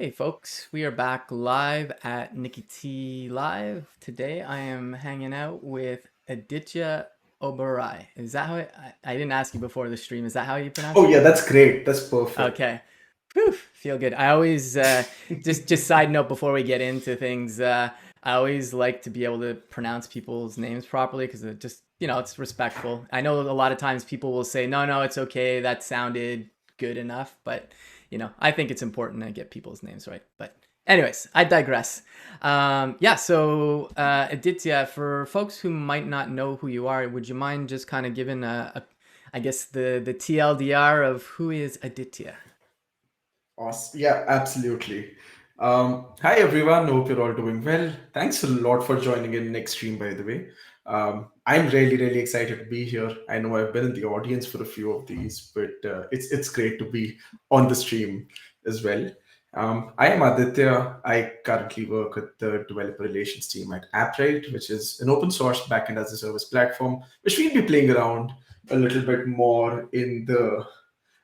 Hey folks, we are back live at Nikki T Live. Today I am hanging out with Aditya Oberai. Is that how I didn't ask you before the stream. Is that how you pronounce Oh your yeah, name? that's great. That's perfect. Okay. Whew, feel good. I always just side note before we get into things. I always like to be able to pronounce people's names properly because it just it's respectful. I know a lot of times people will say no, it's okay, that sounded good enough, but I think it's important to get people's names right. But anyways, I digress. Yeah, so Aditya, for folks who might not know who you are, would you mind just kind of giving I guess the TLDR of who is Aditya? Awesome. Yeah, absolutely. Hi everyone. Hope you're all doing well. Thanks a lot for joining in next stream, by the way. I'm really excited to be here. I know I've been in the audience for a few of these, but it's great to be on the stream as well. I am Aditya. I currently work with the developer relations team at Appwrite, which is an open source backend as a service platform, which we'll be playing around a little bit more in the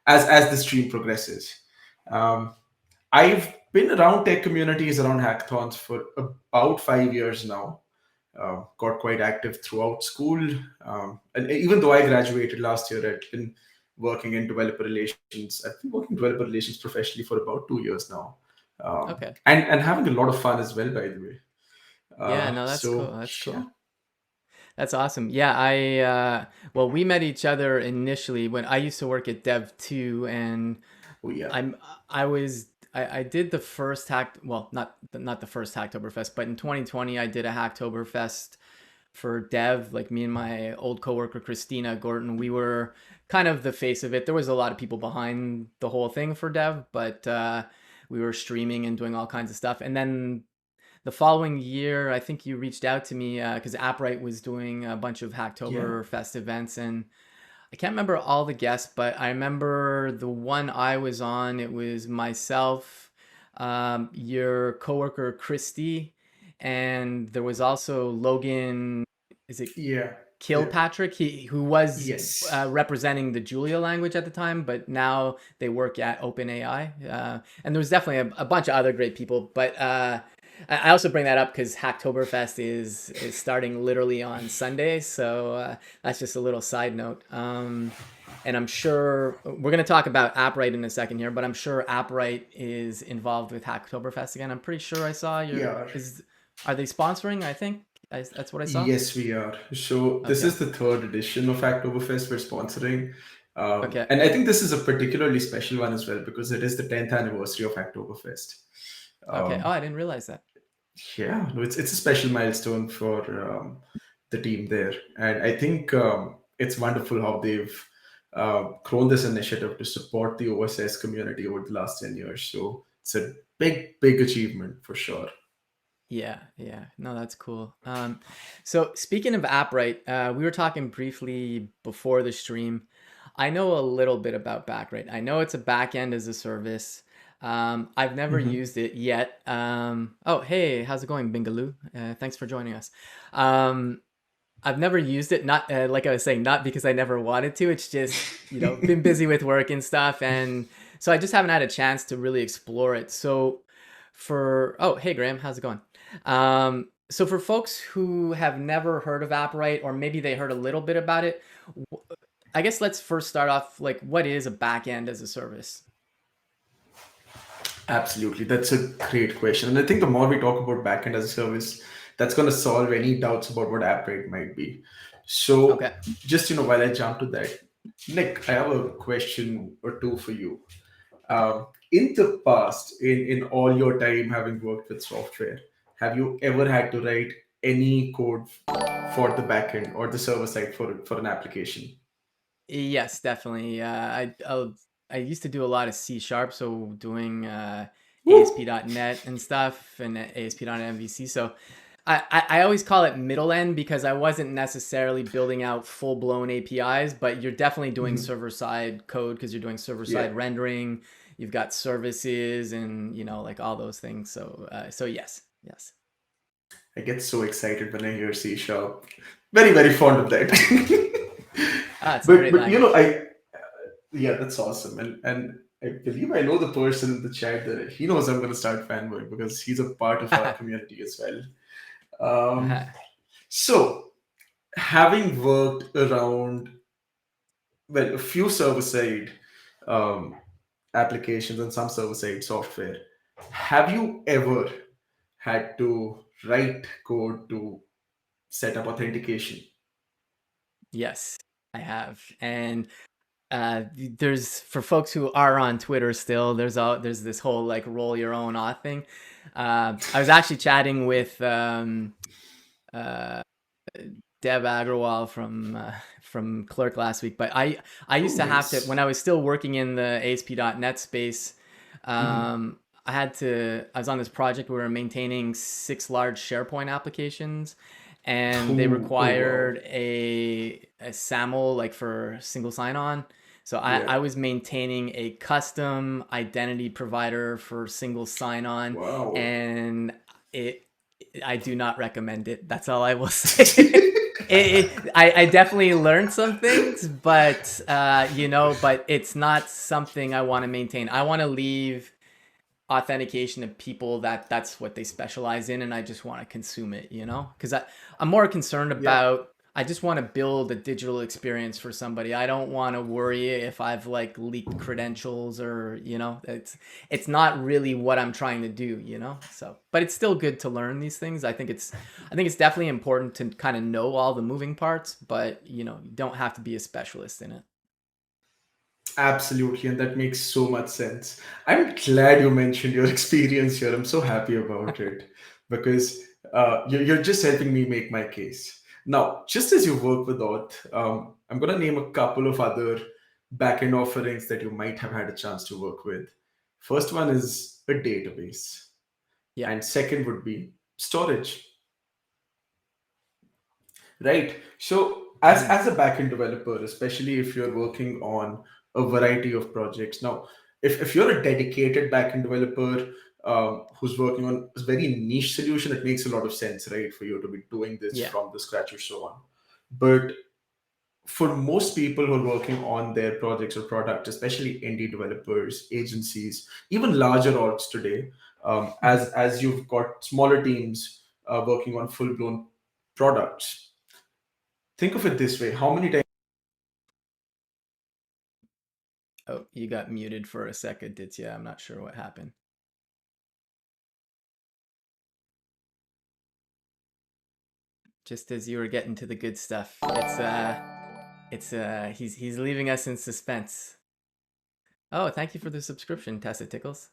as the stream progresses. Um, I've been around tech communities, around hackathons for about 5 years now. Got quite active throughout school. And even though I graduated last year, I've been working in developer relations. I've been working in developer relations professionally for about 2 years now. Okay. And having a lot of fun as well, by the way. Yeah, no, that's cool. So, That's yeah. cool. That's awesome. Yeah, well, we met each other initially when I used to work at Dev 2, and Oh, yeah. I'm I did the first well, not the first Hacktoberfest, but in 2020 I did a Hacktoberfest for Dev. Like, me and my old coworker Christina Gorton, we were kind of the face of it. There was a lot of people behind the whole thing for Dev, but we were streaming and doing all kinds of stuff. And then the following year, I think you reached out to me because Appwrite was doing a bunch of Yeah. Hacktoberfest events, and I can't remember all the guests, but I remember the one I was on. It was myself, your coworker Christy, and there was also Logan. Is it Yeah. Kilpatrick? Who was Yes. representing the Julia language at the time, but now they work at OpenAI. And there was definitely a bunch of other great people, but I also bring that up because Hacktoberfest is starting literally on Sunday, so that's just a little side note. And I'm sure we're going to talk about Appwrite in a second here, but I'm sure Appwrite is involved with Hacktoberfest again. I'm pretty sure I saw Yeah. are they sponsoring? I think that's what I saw. Yes, we are. So this Okay. is the third edition of Hacktoberfest we're sponsoring. Okay. And I think this is a particularly special one as well because it is the 10th anniversary of Hacktoberfest. Okay. Oh, Um, I didn't realize that. yeah, no, it's a special milestone for the team there. And I think it's wonderful how they've grown this initiative to support the OSS community over the last 10 years. So it's a big achievement for sure. Yeah, yeah. No, that's cool. So speaking of Appwrite, we were talking briefly before the stream. I know a little bit about Backrate. I know it's a backend as a service. I've never Mhm. used it yet. Oh, hey, how's it going, Bingaloo? Thanks for joining us. Um, I've never used it, not like I was saying, not because I never wanted to. It's just, been busy with work and stuff. And so I just haven't had a chance to really explore it. So oh, hey, Graham, how's it going? So for folks who have never heard of Appwrite, or maybe they heard a little bit about it, I guess let's first start off, like, what is a backend as a service? Absolutely. That's a great question. And I think the more we talk about backend as a service, that's going to solve any doubts about what app rate might be. So Okay. just, while I jump to that, Nick, I have a question or two for you. Okay. In the past, in all your time having worked with software, have you ever had to write any code for the backend or the server side for an application? Yes, definitely. I used to do a lot of C sharp, so doing Woo! ASP.NET and stuff, and ASP.NET MVC. So I always call it middle end because I wasn't necessarily building out full blown APIs, but you're definitely doing Mhm. server side code because you're doing server Yeah. side rendering. You've got services and like all those things. So yes, yes. I get so excited when I hear C sharp. Very fond of that. Ah, it's a but great but language. I yeah, that's awesome. And I believe I know the person in the chat there. He knows I'm going to start fanboying because he's a part of our community as well. Um, so, having worked around, well, a few server side um, applications and some server side software, have you ever had to write code to set up authentication? Yes, I have. And there's, for folks who are on Twitter still, there's this whole like roll your own auth thing. I was actually chatting with uh, Dev Agrawal from Clerk last week, but I Oh, used to have to, when nice. I was still working in the ASP.NET space. Mhm. I was on this project where we were maintaining 6 large SharePoint applications, and they Oh, wow. required a SAML, like for single sign-on. So Yeah. I was maintaining a custom identity provider for single sign-on, Wow. and it I do not recommend it. That's all I will say. I definitely learned some things, but but it's not something I want to maintain. I want to leave authentication to people that's what they specialize in, and I just want to consume it, because I'm more concerned Yeah. about, I just want to build a digital experience for somebody. I don't want to worry if I've like leaked credentials, or it's not really what I'm trying to do, so, but it's still good to learn these things. I think it's definitely important to kind of know all the moving parts, but you don't have to be a specialist in it. Absolutely, and that makes so much sense. I'm glad you mentioned your experience here. I'm so happy about it because you're just helping me make my case. Now, just as you work with Auth, I'm going to name a couple of other backend offerings that you might have had a chance to work with. First one is a database, Yeah. and second would be storage. Right. So Hmm. as a backend developer, especially if you're working on a variety of projects, now if you're a dedicated backend developer who's working on a very niche solution, it makes a lot of sense, right, for you to be doing this Yeah. from the scratch or so on. But for most people who are working on their projects or product, especially indie developers, agencies, even larger orgs today, Hmm. as you've got smaller teams working on full blown products, think of it this way: how many times Oh, you got muted for a second, Ditya. I'm not sure what happened. Just as you were getting to the good stuff. He's leaving us in suspense. Oh, thank you for the subscription, Tessa Tickles.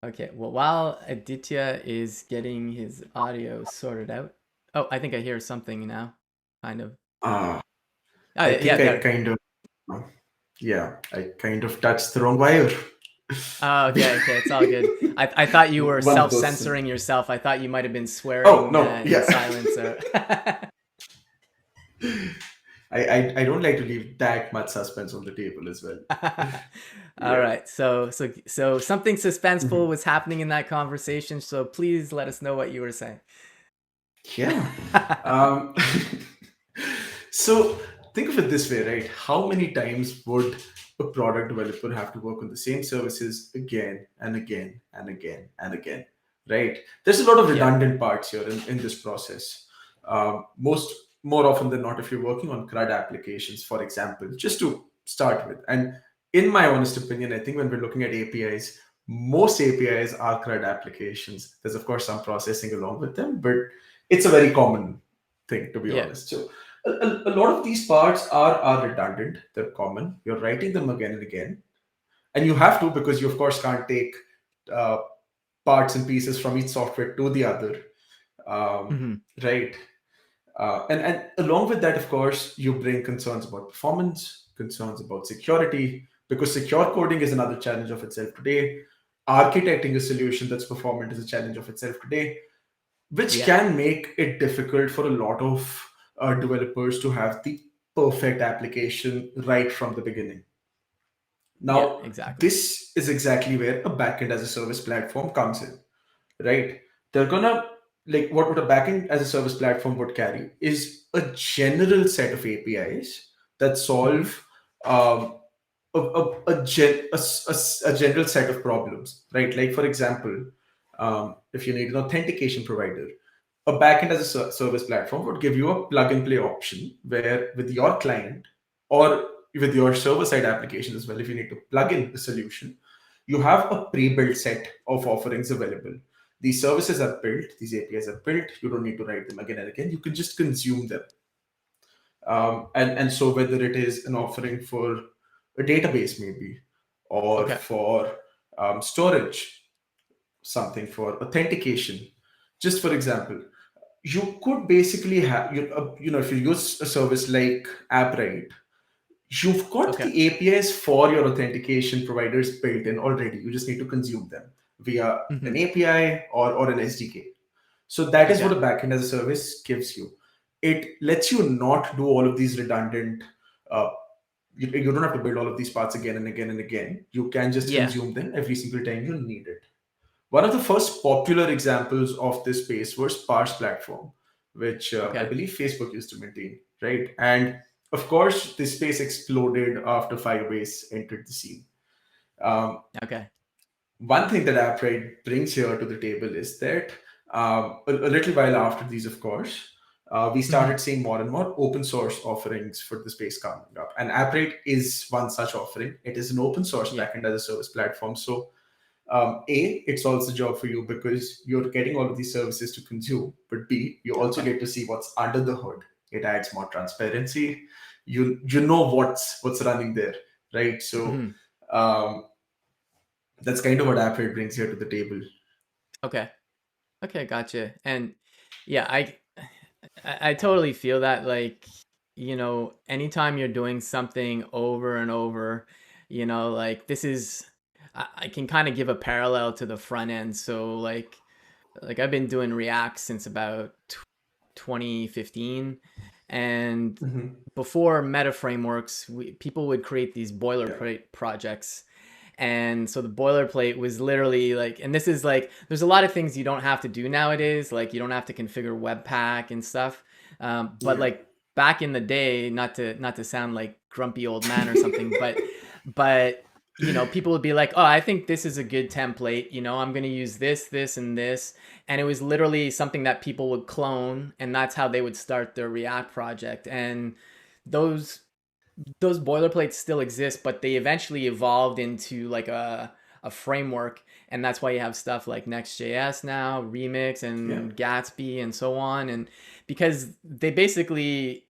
Okay, well, while Aditya is getting his audio sorted out. Oh, I think I hear something now. Kind of. uh, Oh, I yeah, think I there. kind of, yeah, I kind of touched the wrong wire. Oh, okay, okay, it's all good. I thought you were One of those things. self-censoring yourself. I thought you might have been Oh swearing no, in yeah. silence, or I don't like to leave that much suspense on the table as well. All Yeah. right. So something suspenseful was happening in that conversation. So please let us know what you were saying. Yeah. Um, so think of it this way, right? How many times would a product developer have to work on the same services again and again and again and again, right? There's a lot of Yeah. redundant parts here in this process. Most more often than not, if you're working on CRUD applications, for example, just to start with, and in my honest opinion, I think when we're looking at APIs, most APIs are CRUD applications. There's of course some processing along with them, but it's a very common thing, to be Yeah. honest. So a lot of these parts are redundant. They're common. You're writing them again and again, and you have to, because you of course can't take uh, parts and pieces from each software to the other, um, Hmm. right? And along with that, of course, you bring concerns about performance, concerns about security, because secure coding is another challenge of itself today. Architecting a solution that's performant is a challenge of itself today, which Yeah. can make it difficult for a lot of developers to have the perfect application right from the beginning. Yeah. Now, Exactly. this is exactly where a backend as a service platform comes in, right? They're gonna, like, what a backend as a service platform would carry is a general set of APIs that Hmm. solve um, a general set of problems, right? Like for example, if you need an authentication provider, a backend as a service platform would give you a plug and play option where with your client or with your server side application as well, if you need to plug in a solution, you have a pre-built set of offerings available. These services are built, these APIs are built. You don't need to write them again and again. You can just consume them. And so whether it is an offering for a database maybe, or Okay. for storage, something for authentication, just for example, you could basically have if you use a service like Appwrite, you've got Okay. the APIs for your authentication providers built in already. You just need to consume them via an Hmm. API or an SDK. So that is what Okay. a backend as a service gives you. It lets you not do all of these redundant. Uh, you don't have to build all of these parts again and again and again. You can just Yeah. consume them every single time you need it. One of the first popular examples of this space was Sparse Platform, which I Okay. believe Facebook used to maintain, right? And of course, this space exploded after Firebase entered the scene. Um, Okay. One thing that Appwrite brings here to the table is that a little while after these, of course, we Hmm. started seeing more and more open source offerings for the space coming up. And Appwrite is one such offering. It is an open source Yeah. backend as a service platform. So A, it solves the job for you because you're getting all of these services to consume. But B, you also Okay. get to see what's under the hood. It adds more transparency. You know what's running there, right? So Hmm. um, that's kind of what Appwrite brings here to the table. Okay. Okay. Gotcha. And yeah, I totally feel that, like, anytime you're doing something over and over, like this is, I can kind of give a parallel to the front end. So like I've been doing React since about 2015, and Hmm. before meta frameworks, people would create these Yeah. boilerplate projects. And so the boilerplate was literally like, and this is like, there's a lot of things you don't have to do nowadays. Like you don't have to configure Webpack and stuff. But Yeah. like back in the day, not to sound like grumpy old man or something, but people would be like, oh, I think this is a good template. I'm going to use this, and this. And it was literally something that people would clone, and that's how they would start their React project. And those those boilerplates still exist, but they eventually evolved into like a framework, and that's why you have stuff like Next.js now, Remix Yeah. and Gatsby and so on, and because they basically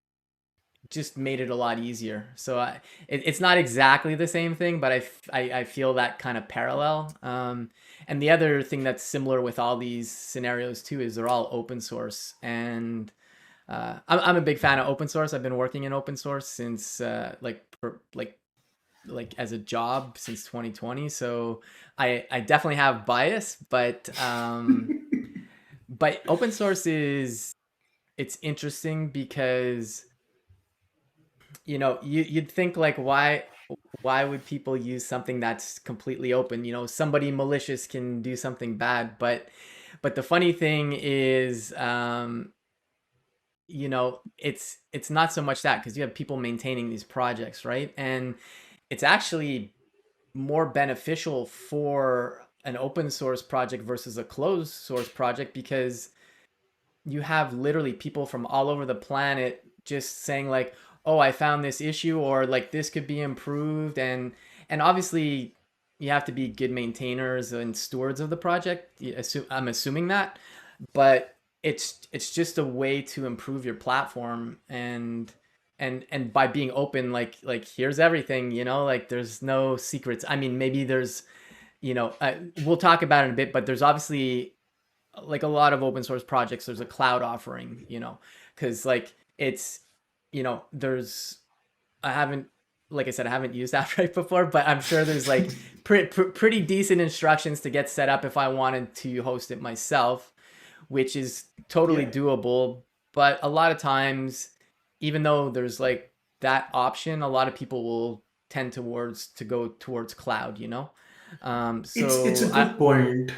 just made it a lot easier. So it's not exactly the same thing, but I feel that kind of parallel. And the other thing that's similar with all these scenarios too is they're all open source, and I'm a big fan of open source. I've been working in open source since like as a job since 2020. So I definitely have bias, but open source is, it's interesting because you'd think like, why would people use something that's completely open? Somebody malicious can do something bad, but the funny thing is, it's not so much that, because you have people maintaining these projects, right? And it's actually more beneficial for an open source project versus a closed source project, because you have literally people from all over the planet just saying like, oh, I found this issue, or like this could be improved. And obviously you have to be good maintainers and stewards of the project. I'm assuming that, but it's just a way to improve your platform. And by being open, like here's everything, like there's no secrets. I mean, maybe there's, we'll talk about it in a bit, but there's obviously, like a lot of open source projects, there's a cloud offering, because like it's, there's, I haven't, like I said, I haven't used Appwrite before, but I'm sure there's like pretty decent instructions to get set up if I wanted to host it myself, which is totally Yeah. doable. But a lot of times, even though there's like that option, a lot of people will tend to go towards cloud, It's so a good point.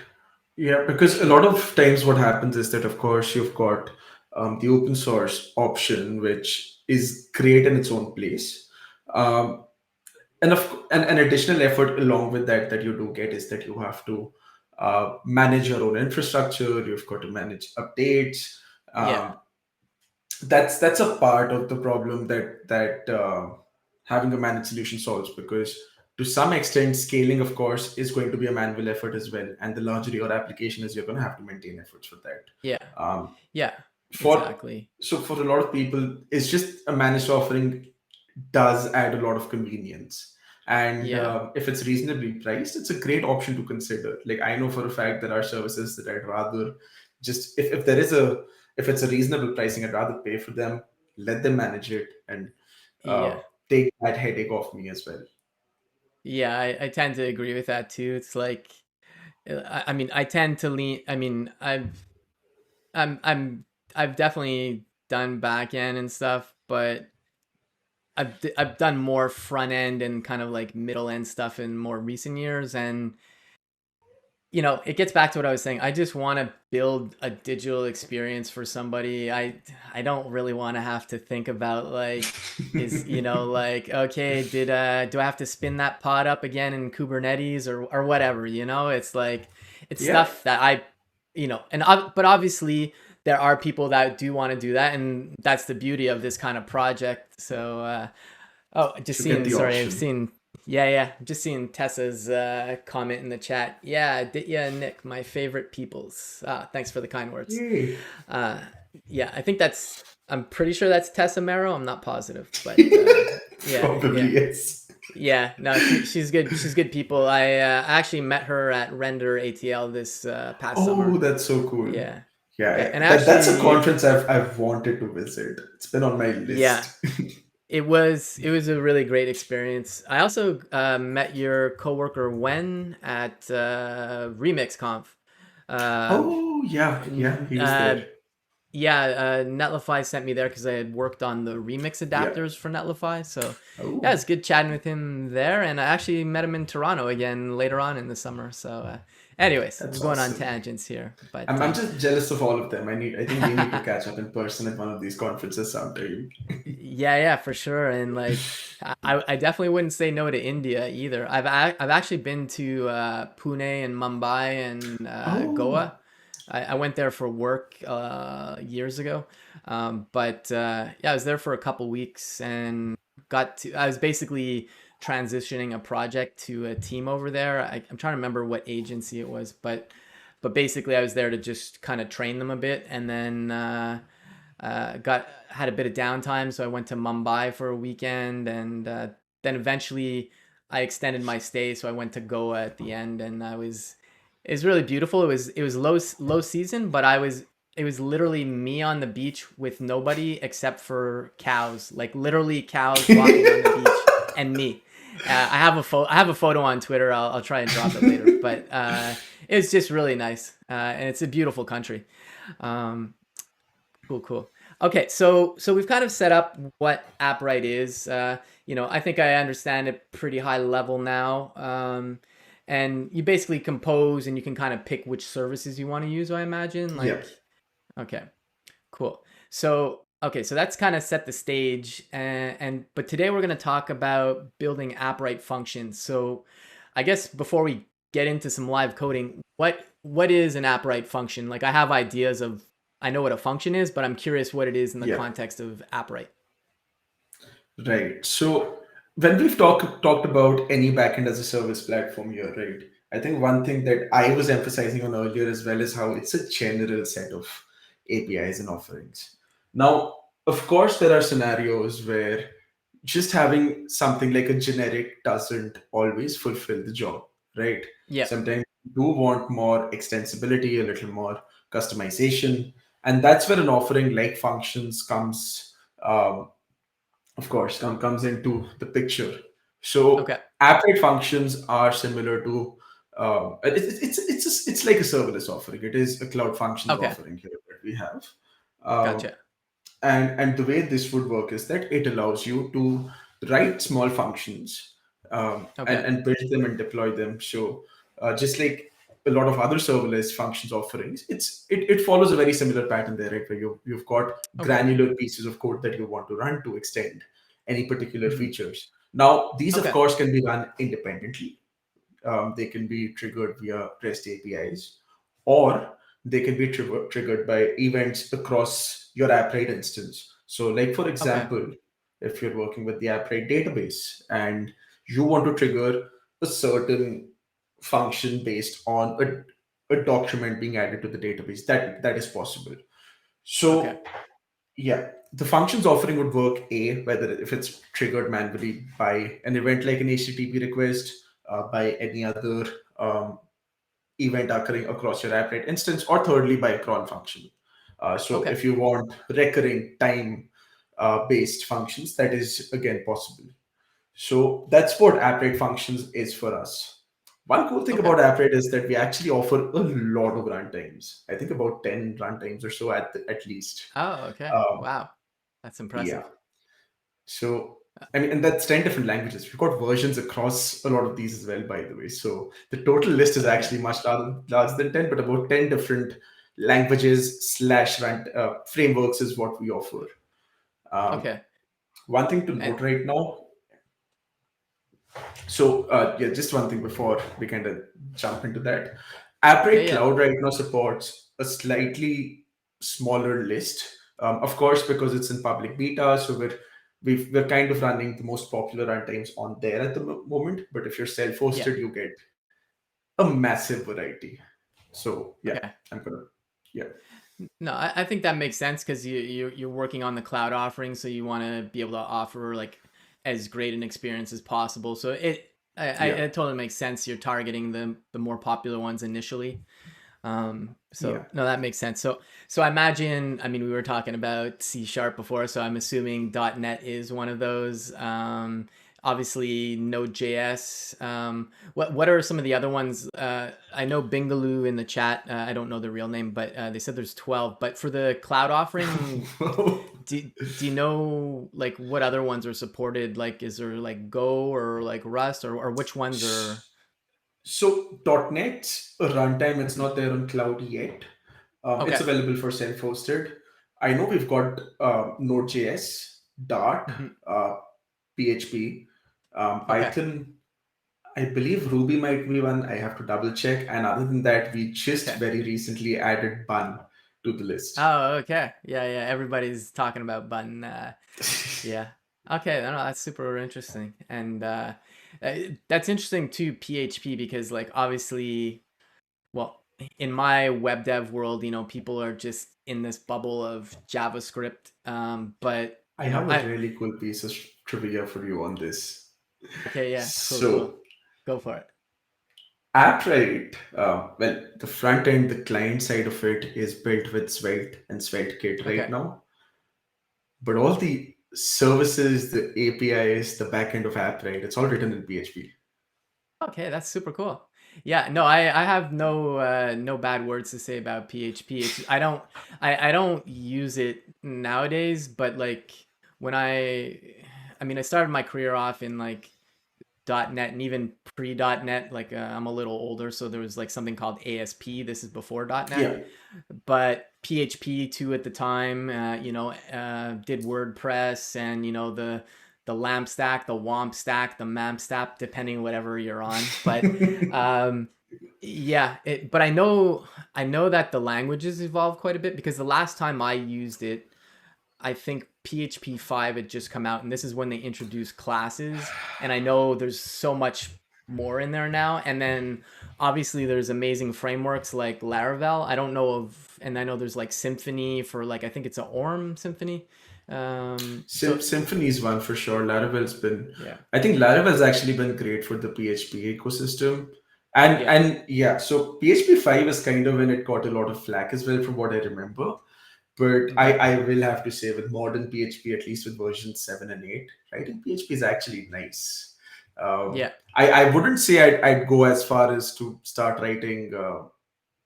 Yeah, because a lot of times what happens is that, of course, you've got the open source option, which is great in its own place. Um, and an additional effort along with that that you do get is that you have to manage your own infrastructure. You've got to manage updates. Yeah. um, that's a part of the problem that having a managed solution solves, because to some extent scaling of course is going to be a manual effort as well, and the larger your application is, you're going to have to maintain efforts for that. Yeah. um, Yeah. for Exactly. so for a lot of people, it's just a managed offering does add a lot of convenience. And Yeah. if it's reasonably priced, it's a great option to consider. Like, I know for a fact there are services that I'd rather just, if there is a, if it's a reasonable pricing, I'd rather pay for them, let them manage it, and uh, Yeah. take that headache off me as well. Yeah. I tend to agree with that too. It's like, I mean, I tend to lean. I mean, I'm I've definitely done back end and stuff, but I've done more front end and kind of like middle end stuff in more recent years. And it gets back to what I was saying. I just want to build a digital experience for somebody. I don't really want to have to think about like, is like, okay, did do I have to spin that pod up again in Kubernetes or whatever? It's like, it's Yeah, stuff that and but obviously there are people that do want to do that, and that's the beauty of this kind of project. So oh, just to get seeing. the Sorry, I've option. seen. Yeah. Just seeing Tessa's comment in the chat. Yeah, Aditya, Nick, my favorite peoples. Thanks for the kind words. Yay. Uh, yeah, I think that's. I'm pretty sure that's Tessa Mero. I'm not positive, but Probably yes. yeah. No, she's good. She's good people. I actually met her at Render ATL this past Oh, summer. that's so cool. Yeah, Yeah, yeah, yeah. and That's a actually, conference I've wanted to visit. It's been on my yeah. list. It was a really great experience. I also met your coworker Wen at RemixConf. Uh, Oh, yeah, yeah, he was uh, there. yeah, Netlify sent me there because I had worked on the remix Yeah. adapters for Netlify. So yeah, Oh, it's good chatting with him there, and I actually met him in Toronto again later on in the summer. So, anyways, I'm that's going on awesome. tangents here, but I'm just jealous of all of them. I think we need to catch up in person at one of these conferences sometime. yeah, for sure. And like, I definitely wouldn't say no to India either. I've actually been to Pune and Mumbai and Oh, Goa. I went there for work years ago, but yeah, I was there for a couple weeks and I was basically transitioning a project to a team over there. I'm trying to remember what agency it was, but basically I was there to just kind of train them a bit, and then got had a bit of downtime, so I went to Mumbai for a weekend, and then eventually I extended my stay, so I went to Goa at the end, and it was really beautiful. It was low season, but it was literally me on the beach with nobody except for cows, like literally cows walking on the beach and me. I have a photo on Twitter. I'll try and drop it later, but it's just really nice, and it's a beautiful country. Um, Cool. Okay, so we've kind of set up what Appwrite is. I think I understand it pretty high level now. And you basically compose, and you can kind of pick which services you want to use, I imagine. yeah. Like, okay, cool. So that's kind of set the stage, and but today we're going to talk about building Appwrite functions. So I guess before we get into some live coding, what is an Appwrite function? Like, I have ideas of, I know what a function is, but I'm curious what it is in the Yeah. context of Appwrite. Right. So when we've talked about any backend as a service platform here, right? I think one thing that I was emphasizing on earlier as well is how it's a general set of APIs and offerings. Now, of course, there are scenarios where just having something like a generic doesn't always fulfill the job, right? Yeah. Sometimes you do want more extensibility, a little more customization, and that's where an offering like functions comes. Of course, comes into the picture. So Okay. Applet functions are similar to it's like a serverless offering. It is a cloud functions Okay. offering here that we have. Um, Gotcha. and the way this would work is that it allows you to write small functions, Okay. and build them and deploy them. So just like a lot of other serverless functions offerings, it follows a very similar pattern there, right? Where you've got Okay. granular pieces of code that you want to run to extend any particular Hmm. features. Now, these of Okay. course can be run independently. They can be triggered via REST APIs, or they can be triggered by events across your Appwrite instance. So, like for Okay. example, if you're working with the Appwrite database and you want to trigger a certain function based on a document being added to the database, that is possible. Okay. So yeah, the functions offering would work whether if it's triggered manually by an event like an HTTP request, by any other um, event occurring across your Applet instance, or thirdly by a crawl function. So Okay. if you want recurring time based functions, that is again possible. So that's what Applet functions is for us. One cool thing Okay. about Applet is that we actually offer a lot of runtimes. I think about 10 runtimes or so at least. Oh, okay. Um, Wow. That's yeah. impressive. So, I mean, and that's 10 different languages. We've got versions across a lot of these as well, by the way. So the total list is Okay. actually much larger than 10, but about 10 different languages slash frameworks is what we offer. Um, Okay. One thing to And note right now. So, yeah, just one thing before we kind of jump into that. yeah, Appwrite yeah. Cloud right now supports a slightly smaller list. Of course, because it's in public beta, so we're kind of running the most popular runtimes on there at the moment. But if you're Yeah. self-hosted, you get a massive variety. So yeah, Okay. I'm gonna yeah No, I think that makes sense because you're working on the cloud offering, so you want to be able to offer like as great an experience as possible. So yeah it totally makes sense. You're targeting the more popular ones initially. yeah. So no, that makes sense. So I imagine, I mean, we were talking about C sharp before, so I'm assuming .NET is one of those. Obviously Node.js. What are some of the other ones? I know Bingaloo in the chat. I don't know the real name, but they said there's 12. But for the cloud offering, do you know like what other ones are supported? Like, is there like Go or like Rust or which ones are? So .NET's a runtime, it's not there on cloud yet. It's Okay. available for self-hosted. I know we've got Node.js, Dart, Mhm. uh, PHP, Okay. Python. I believe Ruby might be one. I have to double check. And other than that, we just Okay. very recently added Bun to the list. Oh, okay. Yeah, yeah. Everybody's talking about button. Yeah. Okay. No, that's super interesting, and that's interesting too. PHP because like obviously, well, in my web dev world, people are just in this bubble of JavaScript. But I have a I really cool piece of trivia for you on this. okay. Yeah. Cool. Cool. So, Go for it. Appwrite, well, the front end, the client side of it is built with Svelte and SvelteKit right Okay. now. But all the services, the APIs, the backend of Appwrite, it's all written in PHP. Okay, that's super cool. Yeah, no, I have no bad words to say about PHP. It's I don't use it nowadays, but like when I mean I started my career off in like .NET and even pre-.NET, like I'm a little older, so there was like something called ASP. This is before .NET, Yeah. but PHP too at the time, did WordPress and the LAMP stack, the WAMP stack, the MAMP stack, depending whatever you're on. But um, yeah, but I know that the languages evolved quite a bit because the last time I used it, I think PHP 5 had just come out, and this is when they introduced classes. And I know there's so much more in there now. And then obviously there's amazing frameworks like Laravel. I don't know and I know there's like Symfony for like I think it's a ORM Symfony. So Symfony is one for sure. Laravel's been, yeah, I think Laravel's actually been great for the PHP ecosystem. And yeah, and yeah, so PHP 5 is kind of when it got a lot of flack as well, from what I remember. But okay, I will have to say, with modern PHP, at least with version 7 and 8, writing PHP is actually nice. yeah, I wouldn't say I'd go as far as to start writing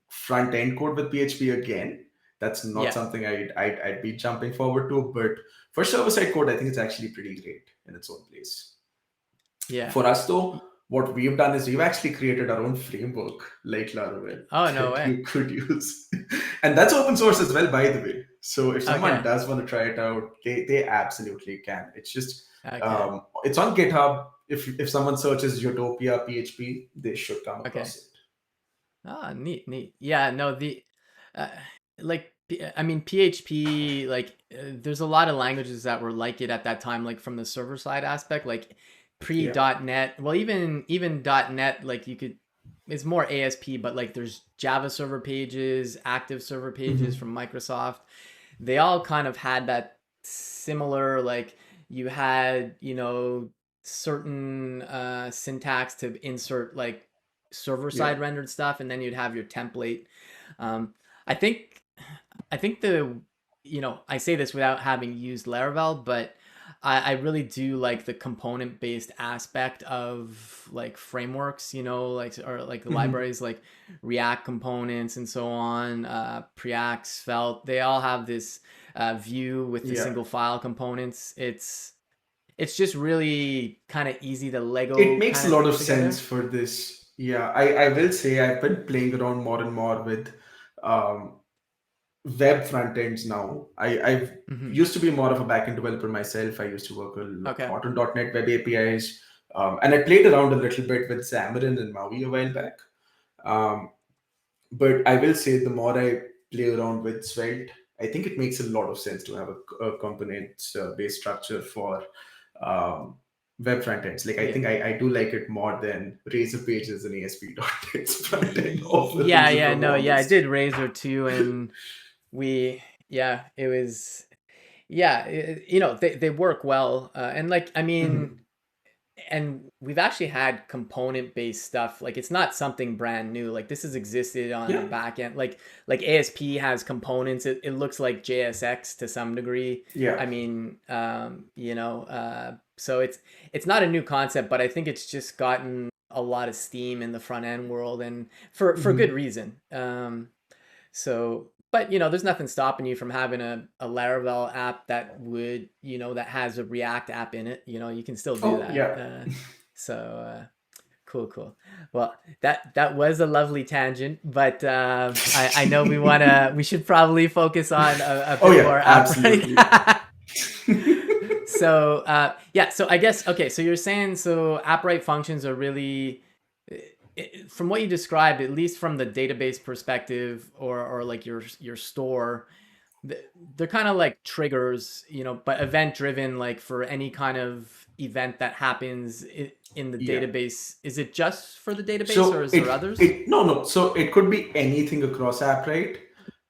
front end code with PHP again. That's not yeah, something I'd be jumping forward to. But for server side code, I think it's actually pretty great in its own place. yeah. For us, though, what we've done is we've actually created our own framework like Laravel Oh, no that way. you could use. And that's open source as well, by the way. So if someone Okay, does want to try it out, they absolutely can. It's just Okay. It's on GitHub. If someone searches Utopia PHP, they should come Okay. across it. Ah, neat, neat. Yeah, no, uh, I mean, PHP, there's a lot of languages that were like it at that time, like from the server side aspect, like pre Yeah. .NET. Well, even .NET, like you could, it's more ASP, but like there's Java server pages, active server pages Hmm. from Microsoft. They all kind of had that similar, like you had, certain syntax to insert like server Yeah. side rendered stuff, and then you'd have your template. Um, I think I think I say this without having used Laravel, but I really do like the component based aspect of like frameworks, like or like the Hmm. libraries like React components and so on, Preact, Svelte. They all have this view with the Yeah. single file components. It's just really kind of easy to It Lego makes kind a of lot things of sense together. for this. Yeah, I will say I've been playing around more and more with um, web front ends now. I've Hmm. used to be more of a backend developer myself. I used to work a Okay. lot on .NET Web APIs, and I played around a little bit with Xamarin and Maui a while back. Um, but I will say the more I play around with Svelte, I think it makes a lot of sense to have a component based structure for um, web front ends. Like I Yeah. think I do like it more than Razor Pages and ASP.NET's front end offerings, if Yeah, I'm no, yeah, I honest. did Razor too, and yeah, it was, yeah, they work well, and like, I mean, Mhm. and we've actually had component based stuff. Like, it's not something brand new. Like, this has existed on the Yeah, back end. Like ASP has components. It looks like JSX to some degree. yeah. I mean, so it's not a new concept, but I think it's just gotten a lot of steam in the front end world, and for good Mhm. reason. So, but there's nothing stopping you from having a Laravel app that has a React app in it. You can still do Oh, that. yeah. So cool, cool. Well, that was a lovely tangent, but I know we should probably focus on a Oh, bit yeah, more Appwrite. absolutely. So yeah, so I guess, okay, so you're saying, so Appwrite functions are really, from what you described, at least from the database perspective, or like your store, they're kind of like triggers, but event driven, like for any kind of event that happens in the Yeah. database. Is it just for the database, or So is there others? it no no. So it could be anything across app, right?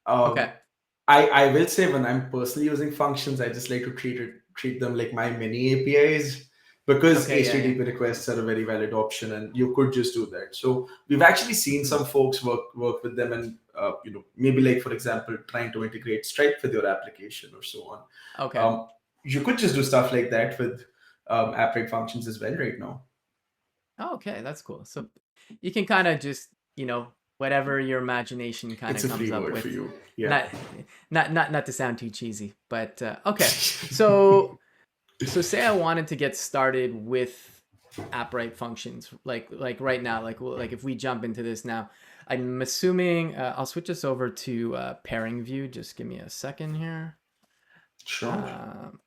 Okay. Um, I will say when I'm personally using functions, I just like to treat them like my mini APIs because Okay. Yeah. Yeah. HTTP requests are a very valid option, and you could just do that. So we've actually seen Hmm. some folks work with them, and maybe like for example trying to integrate Stripe with your application or so on. Okay. Um, you could just do stuff like that with AppRate functions as well right now. Oh, okay, that's cool. So you can kind of just, whatever your imagination kind It's of a free comes up word for with. you. Yeah. Not not to sound too cheesy, but okay. So say I wanted to get started with Appwrite functions, like right now, like if we jump into this now, I'm assuming I'll switch us over to pairing view. Just give me a second here. Sure. Um,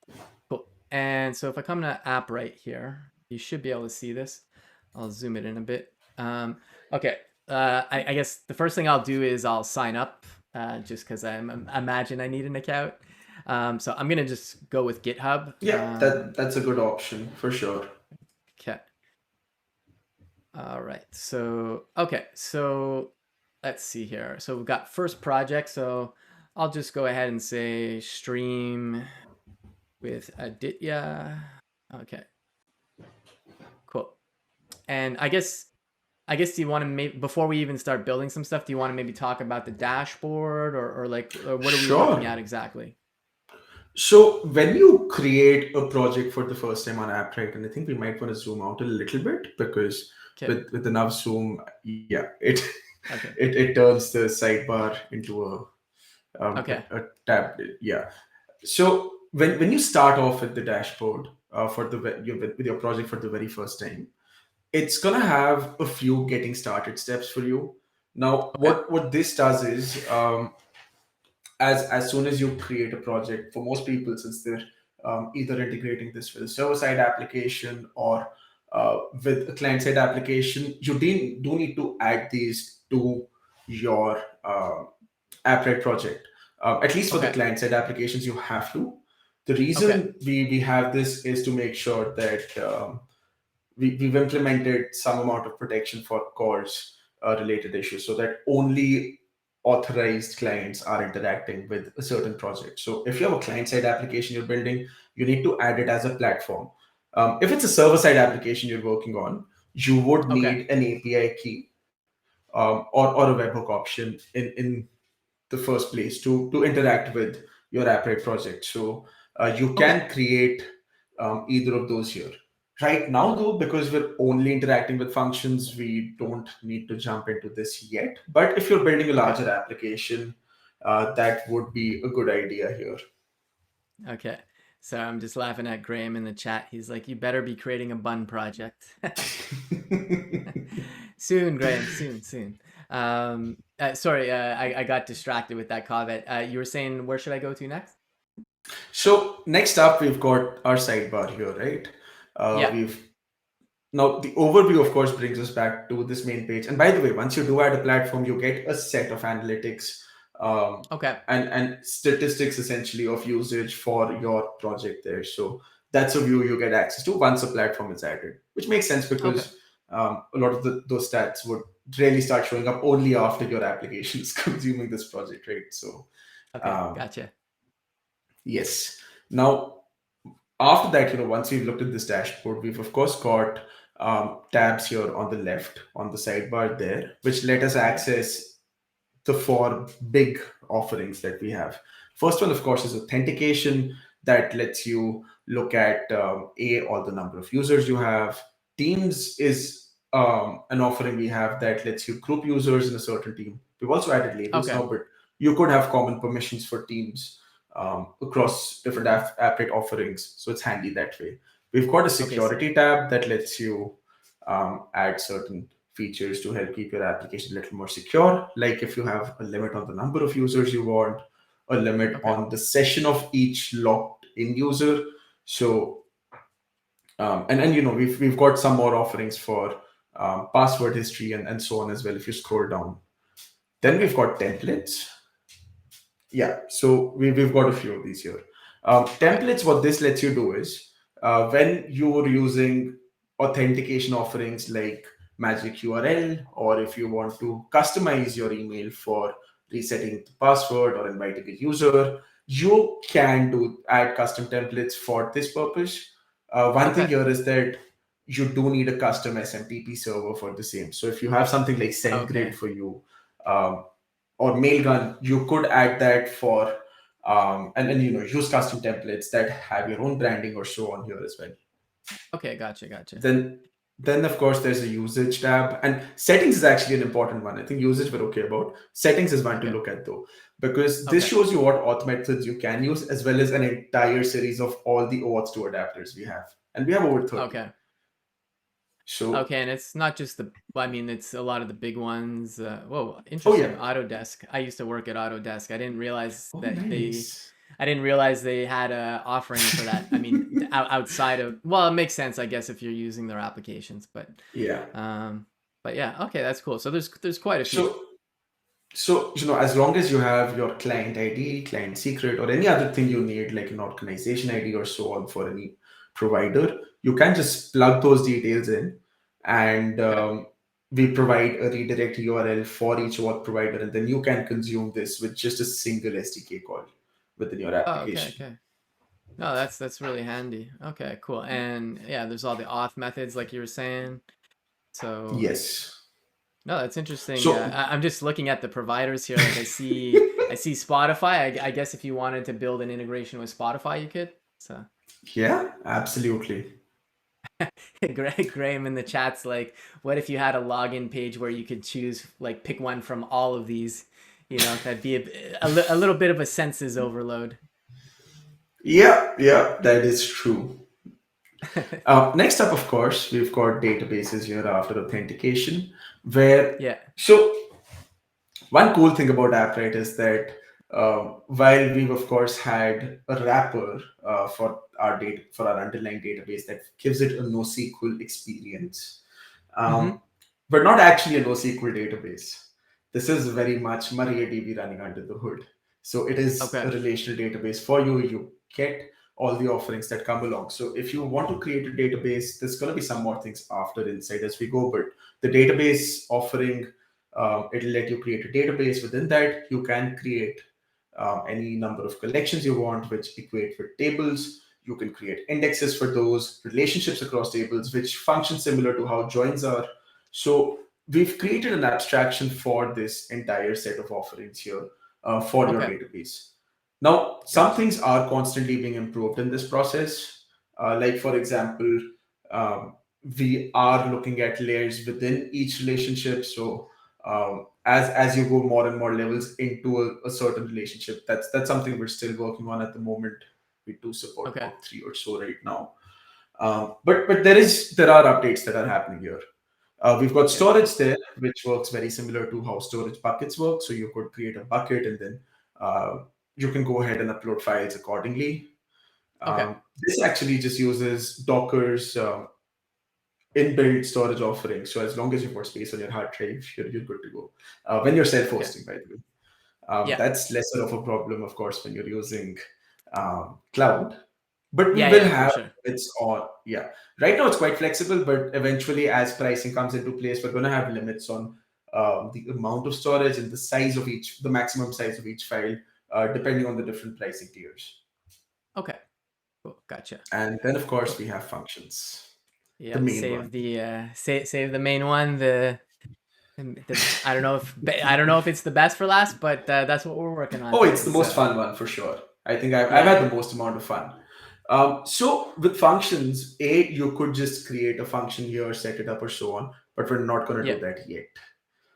cool. And so if I come to Appwrite here, you should be able to see this. I'll zoom it in a bit. Okay. I guess the first thing I'll do is I'll sign up, just because imagine I need an account. So I'm gonna just go with GitHub. Yeah, that's a good option for sure. Okay. All right. So okay. So let's see here. So we've got first project. So I'll just go ahead and say stream with Aditya. Okay. Cool. And I guess, do you want to, maybe before we even start building some stuff, do you want to maybe talk about the dashboard, or what are we looking Sure. at exactly? So when you create a project for the first time on AppWrite, and I think we might want to zoom out a little bit because Okay. with enough zoom, yeah, it Okay. it turns the sidebar into Okay. a tab. Yeah. So when you start off with the dashboard for with your project for the very first time, it's gonna have a few getting started steps for you. Now, Okay. what this does is as soon as you create a project, for most people, since they're either integrating this with a server-side application or with a client-side application, you do need to add these to your Appwrite project. At least for the Okay. client-side applications, you have to. The Okay. reason we have this is to make sure that we've implemented some amount of protection for calls related issues so that only authorized clients are interacting with a certain project. So if you have a client side application you're building, you need to add it as a platform. If it's a server side application you're working on, you would Okay. need an API key or a webhook option in the first place to interact with your Appwrite project. So you Okay. can create either of those here. Right now, though, because we're only interacting with functions, we don't need to jump into this yet. But if you're building a Okay. larger application, that would be a good idea here. Okay. So I'm just laughing at Graham in the chat. He's like, "You better be creating a bun project." Soon, Graham. Soon, soon. Sorry, I got distracted with that comment. You were saying, where should I go to next? So next up, we've got our sidebar here, right? Yeah. We've Now, the overview, of course, brings us back to this main page. And by the way, once you do add a platform, you get a set of analytics um, Okay. and statistics essentially of usage for your project there. So that's a view you get access to once a platform is added, which makes sense Okay. because a lot of those stats would really start showing up only after your application is consuming this project, right? So, Okay. um, Gotcha. yes. Now, after that, once we've looked at this dashboard, we've of course got tabs here on the left on the sidebar there, which let us Yeah. access the four big offerings that we have. First one, of course, is authentication that lets you look at all the number of users you have. Teams is an offering we have that lets you group users in a certain team. We've also added labels Okay. now, but you could have common permissions for teams across different Appwrite offerings, so it's handy that way. We've got a Okay. So, security tab that lets you add certain features to help keep your application a little more secure. Like if you have a limit on the number of users you want, a limit okay. on the session of each logged in user. So, and we've got some more offerings for password history and so on as well. If you scroll down, then Okay. we've got templates. Yeah, so we've got a few of these here. Okay. Templates, what this lets you do is when you're using authentication offerings like Magic URL, or if you want to customize your email for resetting the password or inviting a user, you can add custom templates for this purpose. One thing Okay. here is that you do need a custom SMTP server for the same. So if you have something like SendGrid Okay. for you, um, or Mailgun, you could add that for and use custom templates that have your own branding or so on here as well. Okay. Gotcha. Gotcha. Then then of course there's a usage tab, and settings is actually an important one. I think usage we're okay about. Settings is one to Okay. look at though, because this Okay. shows you what auth methods you can use as well as an entire series of all the auth to adapters we have, and we have over 30. Okay. So Okay, and it's not just the, well, I mean, it's a lot of the big ones. Whoa, oh yeah, interesting. Autodesk. I used to work at Autodesk. oh nice, I didn't realize they had a offering for that. I mean, outside of, well, it makes sense, I guess, if you're using their applications, yeah. um, but yeah, okay, that's cool. So there's quite a few. So as long as you have your client ID, client secret, or any other thing you need, like an organization ID or so on for any provider, you can just plug those details in, and Okay. we provide a redirect URL for each auth provider, and then you can consume this with just a single SDK call within your Oh, okay, application. okay. No, that's really handy. Okay, cool. And yeah, there's all the auth methods, like you were saying. So Yes. no, that's interesting. So I'm just looking at the providers here. Like I see Spotify. I guess if you wanted to build an integration with Spotify, you could. So yeah, absolutely. Graham in the chat's like, what if you had a login page where you could choose, like, pick one from all of these? That'd be a little bit of a senses overload. Yeah, yeah, that is true. Next up, of course, we've got databases here after authentication, where Yeah. so one cool thing about Appwrite is that while we've of course had a wrapper for our data for our underlying database that gives it a NoSQL experience. Mm-hmm. Um, but not actually a NoSQL database. This is very much MariaDB running under the hood. So it is Okay. a relational database for you. You get all the offerings that come along. So if you want to create a database, there's going to be some more things after inside as we go. But the database offering, it'll let you create a database. Within that, you can create any number of collections you want, which equate with tables. You can create indexes for those, relationships across tables, which function similar to how joins are. So we've created an abstraction for this entire set of offerings here for your Okay. database. Now, some Gotcha. things are constantly being improved in this process. Like, for example, um, we are looking at layers within each relationship. So, as you go more and more levels into a certain relationship, that's something we're still working on at the moment. We do support Okay. about 3 or so right now. But there are updates that are happening here. We've got Okay. storage Cool. there, which works very similar to how storage buckets work. So you could create a bucket and then uh, you can go ahead and upload files accordingly. Okay. This actually just uses Docker's inbuilt storage offering. So as long as you've got space on your hard drive, you're good to go. When you're Okay. self-hosting, by the way. Yeah. That's lesser of a problem, of course, when you're using cloud. But we Yeah. will Yeah. For have sure. limits on, yeah. Right now, it's quite flexible, but eventually, as pricing comes into place, we're going to have limits on the amount of storage and the size of each, the maximum size of each file, depending on the different pricing tiers. Okay. Cool. Gotcha. And then, of course, Cool. we have functions, the Yeah. main one. Save the main one. The I don't know if it's the best for last, but that's what we're working on Oh, it's the because most fun one for sure. I think I've yeah. had the most amount of fun. So with functions, you could just create a function here, set it up, or so on. But we're not going to Yeah. do that yet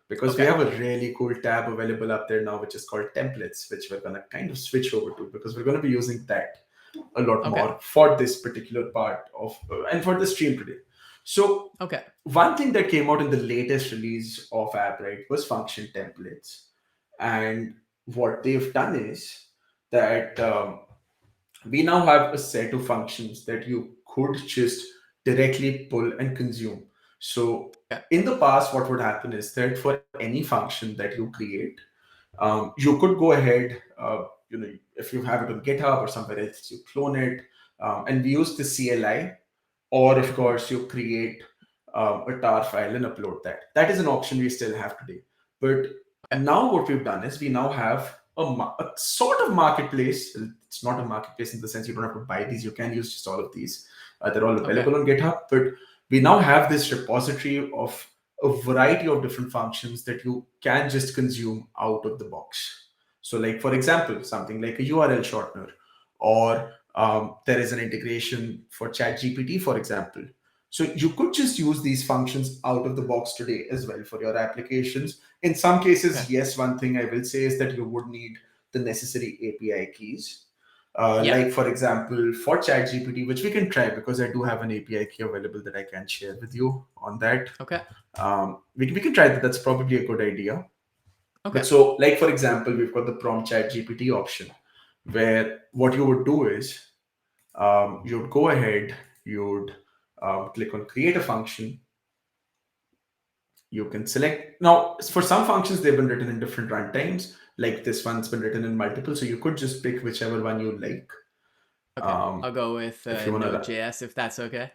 because we Okay. have a really cool tab available up there now, which is called templates, which we're going to kind of switch over to because we're going to be using that a lot Okay. more for this particular part of and for the stream today. So Okay. one thing that came out in the latest release of Appwrite was function templates. And what they've done is that we now have a set of functions that you could just directly pull and consume. So Okay. in the past, what would happen is that for any function that you create, you could go ahead, if you have it on GitHub or somewhere else, you clone it, and we use the CLI, or of Hmm. course, you create a tar file and upload that. That is an option we still have today. But Okay. now what we've done is we now have a sort of marketplace. It's not a marketplace in the sense you don't have to buy these. You can use just all of these. They're all Okay. available on GitHub. But we now have this repository of a variety of different functions that you can just consume out of the box. So, like for example, something like a URL shortener, or there is an integration for ChatGPT, for example. So you could just use these functions out of the box today as well for your applications. In some Okay. cases, yes, one thing I will say is that you would need the necessary API keys. Yeah. Like, for example, for ChatGPT, which we can try because I do have an API key available that I can share with you on that. Okay. We can try that. That's probably a good idea. But Okay. so, like, for example, we've got the prompt ChatGPT option where what you would do is you'd go ahead, you'd click on create a function. You can select now for some functions they've been written in different runtimes. Like this one's been written in multiple, so you could just pick whichever one you like. Okay. Um, I'll go with if you want to. Node.js if that's okay.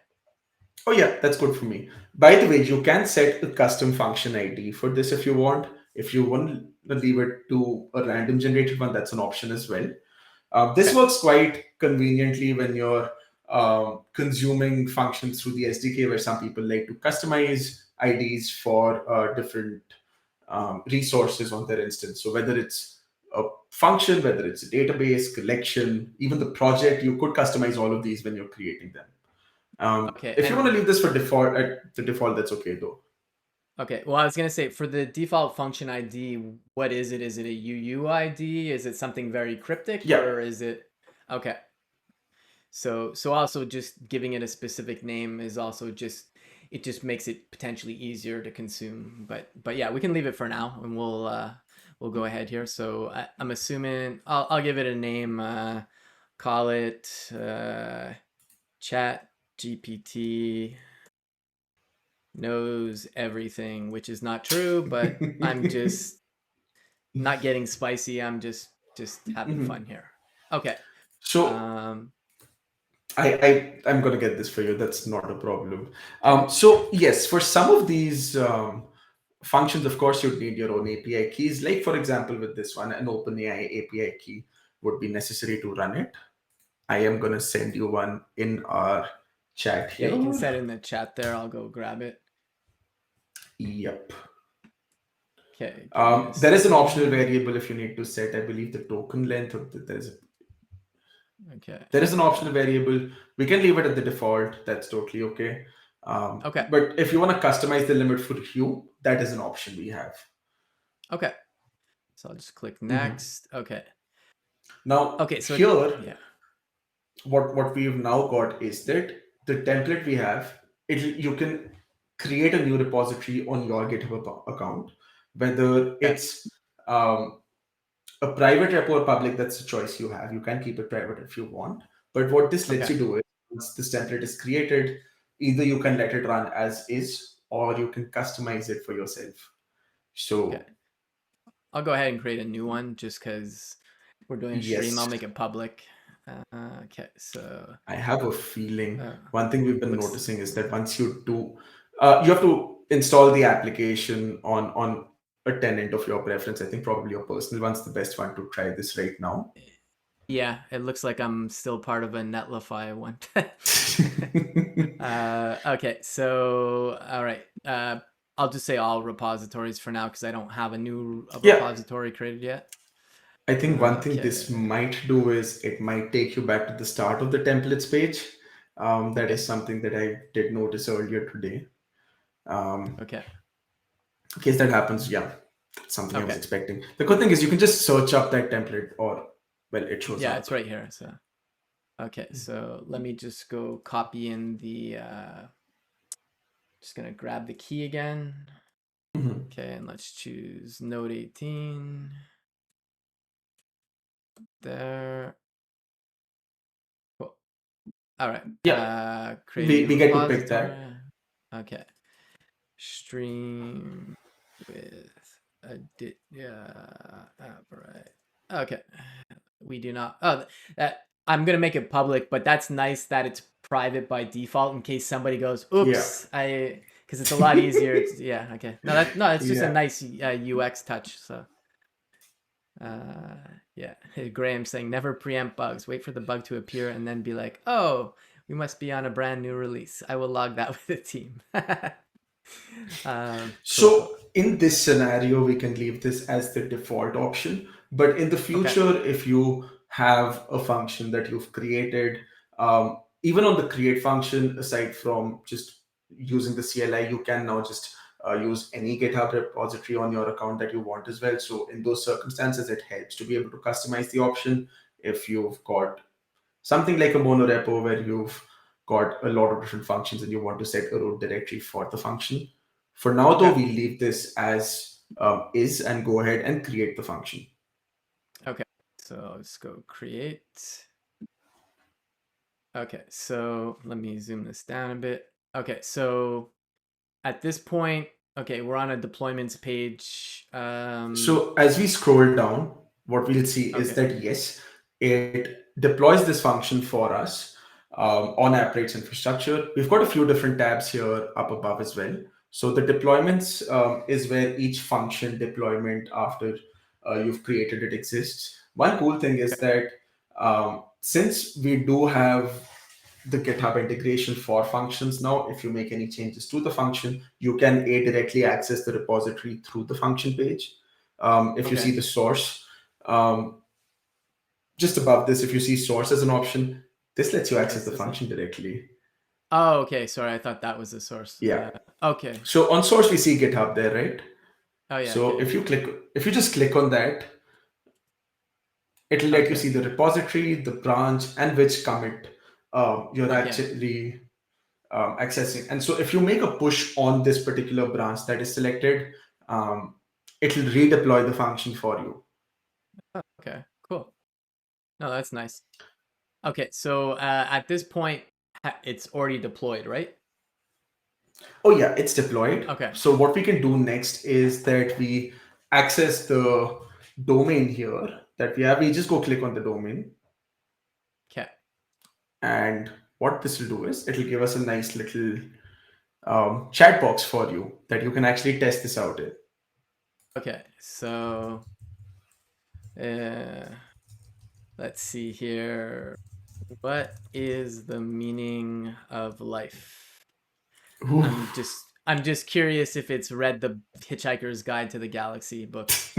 Oh yeah, that's good for me. By the way, you can set a custom function ID for this if you want. If you want to leave it to a random generated one, that's an option as well. This Okay. works quite conveniently when you're consuming functions through the SDK, where some people like to customize IDs for different resources on their instance. So whether it's a function, whether it's a database, collection, even the project, you could customize all of these when you're creating them. Okay. If you want to And leave this for default, at the default, that's okay though. okay. Well, I was gonna say for the default function ID, what is it? Is it a UUID? Is it something very cryptic, Yeah, or is it? Okay. So also just giving it a specific name is also just it just makes it potentially easier to consume. But yeah, we can leave it for now, and we'll go ahead here. So I'm assuming I'll give it a name. call it Chat GPT knows everything, which is not true, but I'm just not getting spicy. I'm just having fun Mhm. here. Okay. So Um, I'm gonna get this for you. That's not a problem. So yes, for some of these functions, of course, you'd need your own API keys. Like for example, with this one, an OpenAI API key would be necessary to run it. I am gonna send you one in our chat yeah, you can here. set it in the chat there. I'll go grab it. Yep. Okay, give me a There is an optional second. variable if you need to set, I believe, the token length. Or Okay. there is an optional variable. We can leave it at the default. That's totally okay. Okay. But if you want to customize the limit for you, that is an option we have. Okay. So I'll just click Mhm. next. Okay. Now Okay. So here, yeah. what we've now got is that the template we have, you can create a new repository on your GitHub account, whether Okay. it's um, a private repo or public. That's a choice you have. You can keep it private if you want. But what this lets Okay. you do is, once this template is created, either you can let it run as is, or you can customize it for yourself. Okay. So I'll go ahead and create a new one just because we're doing a stream. I'll yes, make it public. Okay. So I have a feeling uh, one thing we've been looks noticing is that once you do, you have to install the application on a tenant of your preference. I think probably your personal one's the best one to try this right now. yeah. It looks like I'm still part of a Netlify one. Okay. So all right. I'll just say all repositories for now because I don't have a new Yeah, repository created yet. I think one thing this Okay. might do is it might take you back to the start of the templates page. That Okay. is something that I did notice earlier today. Um, Okay. in case that happens, yeah, something I was Okay. expecting. The good thing is you can just search up that template, or well, it shows Yeah, up. it's right here. So okay. So let me just go copy in the. Just gonna grab the key again. Mhm. Okay, and let's choose Node 18. There. Cool. All right. Yeah, Create a new we get to pick that. repository. Okay. Stream with Aditya Oberai. Okay. We do not. Oh, that I'm gonna make it public, but that's nice that it's private by default in case somebody goes, Yeah. "Oops," because it's a lot easier. It's yeah. Okay. No, it's just a Yeah. nice UX touch. So. Uh, yeah. Graham saying never preempt bugs. Wait for the bug to appear and then be like, "Oh, we must be on a brand new release. I will log that with the team." Cool, cool. So in this scenario, we can leave this as the default option. But in the Okay. future, if you have a function that you've created, even on the create function, aside from just using the CLI, you can now just use any GitHub repository on your account that you want as well. So in those circumstances, it helps to be able to customize the option. If you've got something like a monorepo where you've got a lot of different functions and you want to set a root directory for the function. For now, though, Okay. we leave this as is and go ahead and create the function. Okay. So let's go create. Okay. So let me zoom this down a bit. Okay. So at this point, okay, we're on a deployments page. So as we scroll down, what we'll see is Okay. that yes, it deploys this function for us on Appwrite's infrastructure. We've got a few different tabs here up above as well. So the deployments is where each function deployment after you've created it exists. One cool thing is that since we do have the GitHub integration for functions now, if you make any changes to the function, you can directly access the repository through the function page. If you see Okay. the source, um, just above this, if you see source as an option, this lets you Oh, access this the isn't. function directly. Oh, okay. Sorry, I thought that was the source. Yeah. Okay. So on source, we see GitHub there, right? Oh yeah. So Okay. if you just click on that, it'll let you Okay. see the repository, the branch, and which commit you're Okay. actually accessing. And so if you make a push on this particular branch that is selected, um, it'll redeploy the function for you. Oh, okay. Cool. No, that's nice. Okay, so at this point, it's already deployed, right? Oh yeah, it's deployed. Okay, So what we can do next is that we access the domain here that we have. We just go click on the domain, okay, and what this will do is it'll give us a nice little chat box for you that you can actually test this out in. okay. So uh, let's see here. What is the meaning of life? Ooh. I'm just curious if it's read the Hitchhiker's Guide to the Galaxy books.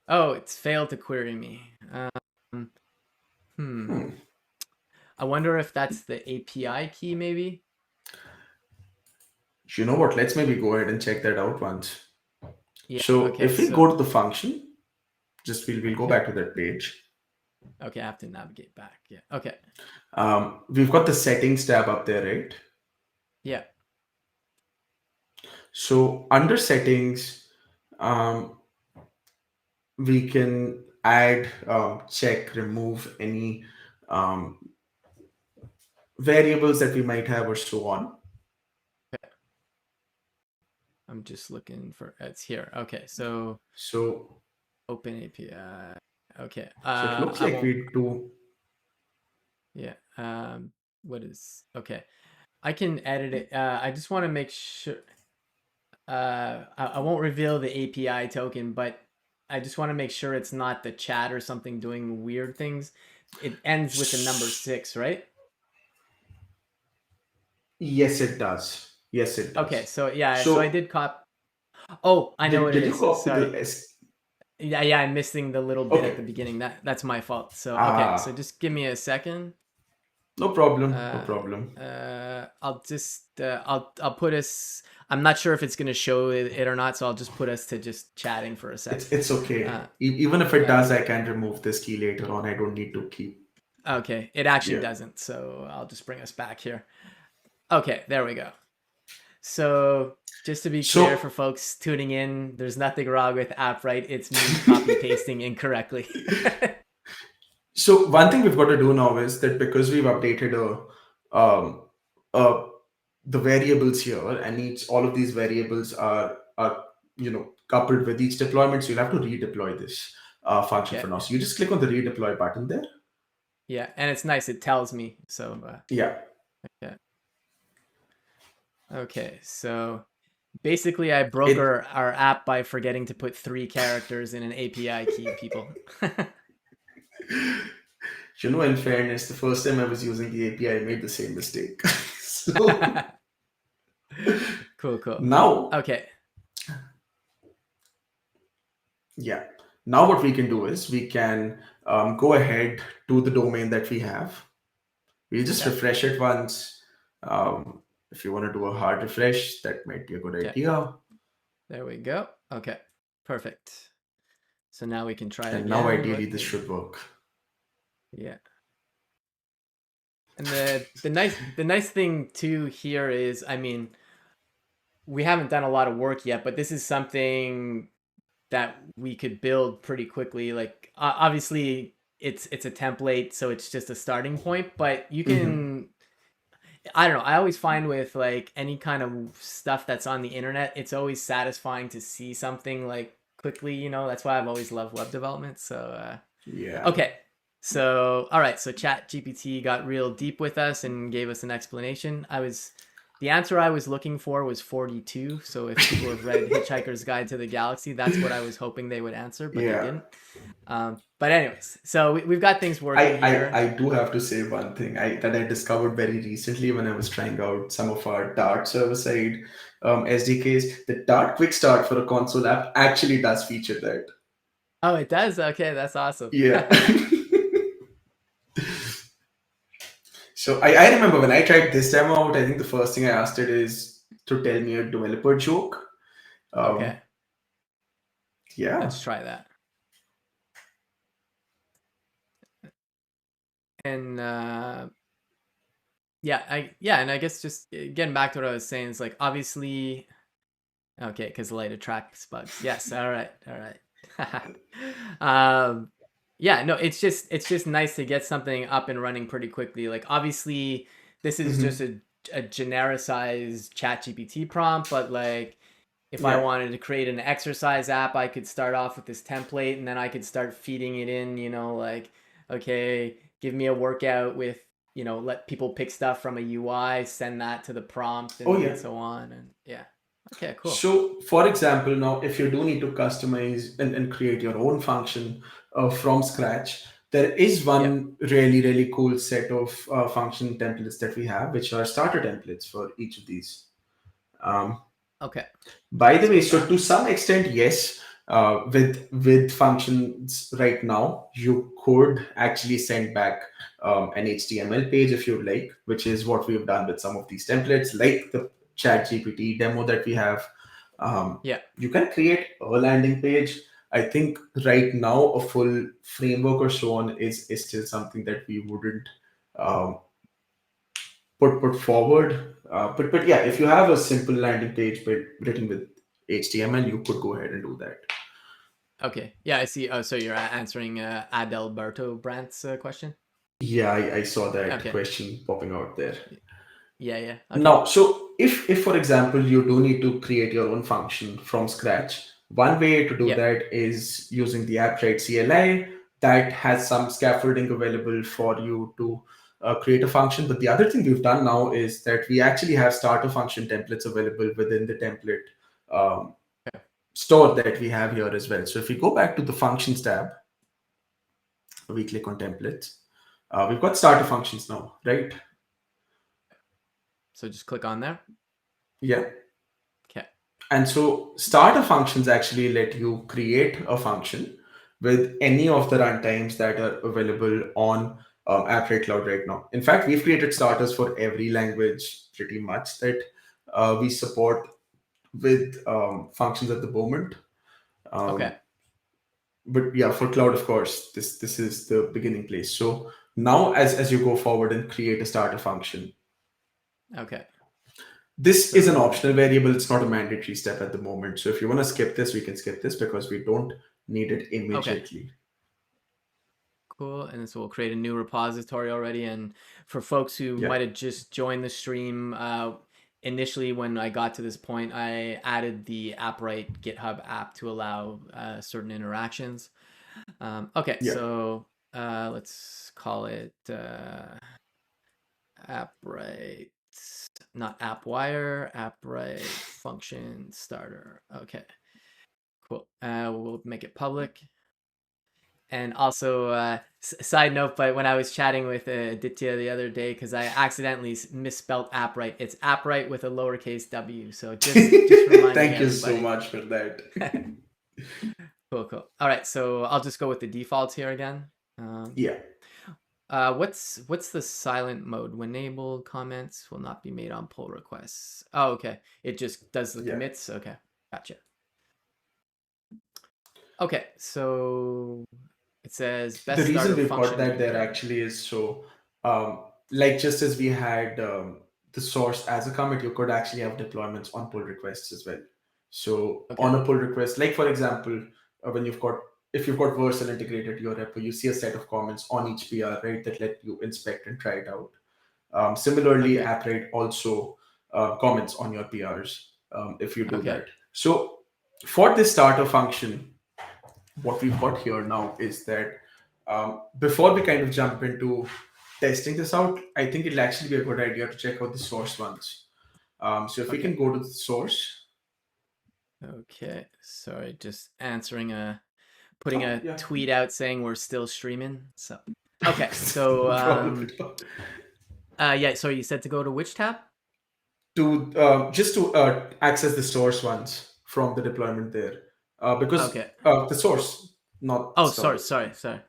Oh, it's failed to query me. Hmm. Hmm. I wonder if that's the API key, maybe. You know what? Let's maybe go ahead and check that out once. Yeah. So Okay. if we So go to the function, just we'll go okay. back to that page. Okay. I have to navigate back. Yeah. Okay. We've got the settings tab up there, right? Yeah. So under settings, um, we can add, check, remove any um, variables that we might have, or so on. Okay. I'm just looking for it's here. Okay. So So, open API. Okay. so it looks I like won't. we do. Yeah. What is okay? I can edit it. I just want to make sure. I won't reveal the API token, but I just want to make sure it's not the chat or something doing weird things. It ends with the number 6, right? Yes, it does. Yes, it Okay, does. so yeah, so I So did cop. Oh, I know what it did you is. copy Sorry. the S? Yeah, I'm missing the little bit at the Okay. beginning. That's my fault. So okay, so Ah, just give me a second. no problem. No Uh, problem. I'll just I'll put us. I'm not sure if it's gonna show it or not, so I'll just put us to just chatting for a sec. It's okay. Uh, Even if it does, uh, I can remove this key later on. I don't need to keep. okay, it actually Yeah. doesn't, so I'll just bring us back here. Okay, there we go. So just to be clear for So folks tuning in, there's nothing wrong with Appwrite. It's me copy pasting incorrectly. so one thing we've got to do now is that because we've updated uh the variables here, and each all of these variables are coupled with each deployment, so you'll have to redeploy this function Okay. for now. So you just click on the redeploy button there. Yeah, and it's nice. It tells me. So Yeah. yeah. Okay, so basically I broke It our app by forgetting to put 3 characters in an API key, people. in fairness, the first time I was using the API, I made the same mistake. So Cool, cool. now, Okay. yeah, now what we can do is we can go ahead to the domain that we have. We'll just Okay. refresh it once. If you want to do a hard refresh, that might be a good Okay. idea. There we go. Okay. Perfect. So now we can try it And now, again. ideally, What this is should work. yeah. And the nice thing too here is, I mean, we haven't done a lot of work yet, but this is something that we could build pretty quickly. Like obviously it's a template, so it's just a starting point, but you Hmm. can I don't know. I always find with like any kind of stuff that's on the internet, it's always satisfying to see something like quickly, That's why I've always loved web development. So Yeah. okay. So, all right. So Chat GPT got real deep with us and gave us an explanation. The answer I was looking for was 42. So if people have read Hitchhiker's Guide to the Galaxy, that's what I was hoping they would answer, but they Yeah. didn't. But anyways, so we've got things I, working I, here. I do have to say one thing that I discovered very recently when I was trying out some of our Dart server side SDKs. The Dart Quick Start for a console app actually does feature that. Oh, it does? Okay, that's awesome. Yeah. So I remember when I tried this demo out, I think the first thing I asked it is to tell me a developer joke. Um, Okay, yeah. let's try that. And and I guess just getting back to what I was saying is like obviously okay, because light attracts bugs. Yes, all right, all right. um, Yeah, no, it's just nice to get something up and running pretty quickly. Like obviously this is just Hmm. a genericized ChatGPT prompt, but like if I Yeah. wanted to create an exercise app, I could start off with this template and then I could start feeding it in, like, okay, give me a workout with, let people pick stuff from a UI, send that to the prompt Oh and yeah. so on. And yeah. Okay, cool. So, for example, now if you do need to customize and create your own function from scratch, there is Yep. one really, really cool set of function templates that we have, which are starter templates for each of these. Um, Okay. by the Let's way, go with so that. to some extent, yes, with functions right now, you could actually send back an HTML page if you'd like, which is what we've done with some of these templates, like the Chat GPT demo that we have. Yeah. You can create a landing page. I think right now a full framework or so on is still something that we wouldn't um, put forward. But yeah, if you have a simple landing page written with HTML, you could go ahead and do that. Okay. Yeah, I see. Oh, so you're answering Adalberto Brandt's question? Yeah, I saw that Okay. question popping out there. Yeah, yeah. Okay. Now, so if for example you do need to create your own function from scratch, one way to do Yeah. that is using the Appwrite CLI that has some scaffolding available for you to create a function. But the other thing we've done now is that we actually have starter function templates available within the template um, Okay. store that we have here as well. So if we go back to the functions tab, we click on templates. We've got starter functions now, right? So just click on there. Yeah. Okay. And so starter functions actually let you create a function with any of the runtimes that are available on Appwrite Cloud right now. In fact, we've created Okay. starters for every language pretty much that we support with functions at the moment. Okay. Um, but yeah, for cloud, of course, this is the beginning place. So now, as you go forward and create a starter function, Okay. this is an So optional variable. It's not a mandatory step at the moment. So if you want to skip this, we can skip this because we don't need it okay. immediately. Cool. And so we'll create a new repository already. And for folks who Yeah. might have just joined the stream, initially when I got to this point, I added the Appwrite GitHub app to allow certain interactions. Okay, Yeah. so let's call it Appwrite, not AppWire, Appwrite function starter. Okay, cool. We'll make it public. And also, side note, but when I was chatting with Aditya the other day, because I accidentally misspelled Appwrite, it's Appwrite with a lowercase w. So just reminding Thank you so everybody. much for that. Cool, cool. All right, so I'll just go with the defaults here again. Um, Yeah. what's the silent mode? When enabled, comments will not be made on pull requests. Oh, okay. It just does the Yeah. commits. Okay, gotcha. Okay, so it says The best reason starter we've got function that there beginner. actually is so, like just as we had the source as a commit, you could actually have deployments on pull requests as well. So Okay, on a pull request, like for example, when if you've got Vercel integrated to your repo, you see a set of comments on each PR, right, that let you inspect and try it out. Similarly, okay, Appwrite also comments on your PRs if you do okay, that. So for this starter function, what we've got here now is that before we kind of jump into testing this out, I think it'll actually be a good idea to check out the source ones. So if we okay, can go to the source. okay. Sorry, just answering putting Oh, a yeah. tweet out saying we're still streaming. So, okay, so No problem at all. yeah. So you said to go to which tab? To just to access the source ones from the deployment there, because Okay. the source, not Oh, sorry, starters. sorry, sorry,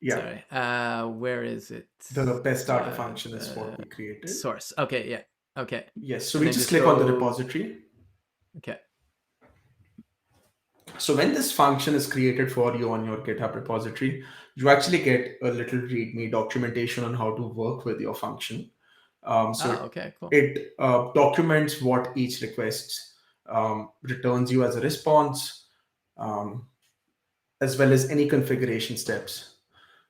Yeah, sorry. Where is it? the best starter function is what The we created. source. Okay, yeah. Okay, Yes, so and we then just just click on the go. repository. Okay, So when this function is created for you on your GitHub repository, you actually get a little README documentation on how to work with your function. So oh, okay, cool. it documents what each request returns you as a response, um, as well as any configuration steps.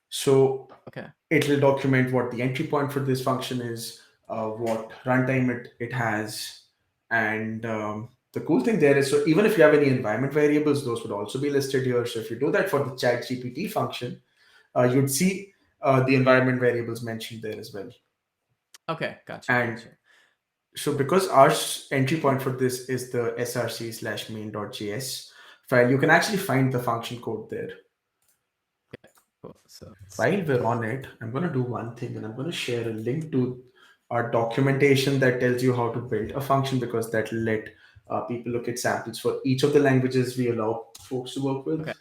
So Okay. it will document what the entry point for this function is, what runtime it has, and the cool thing there is, so even if you have any environment variables, those would also be listed here. So if you do that for the chat GPT function, you'd see the environment variables mentioned there as well. Okay. Gotcha. And Gotcha. so because our entry point for this is the src slash main.js file, you can actually find the function code there. Cool. So let's While see. we're on it, I'm going to do one thing, and I'm going to share a link to our documentation that tells you how to build a function, because that will let people look at samples for each of the languages we allow folks to work with. Okay.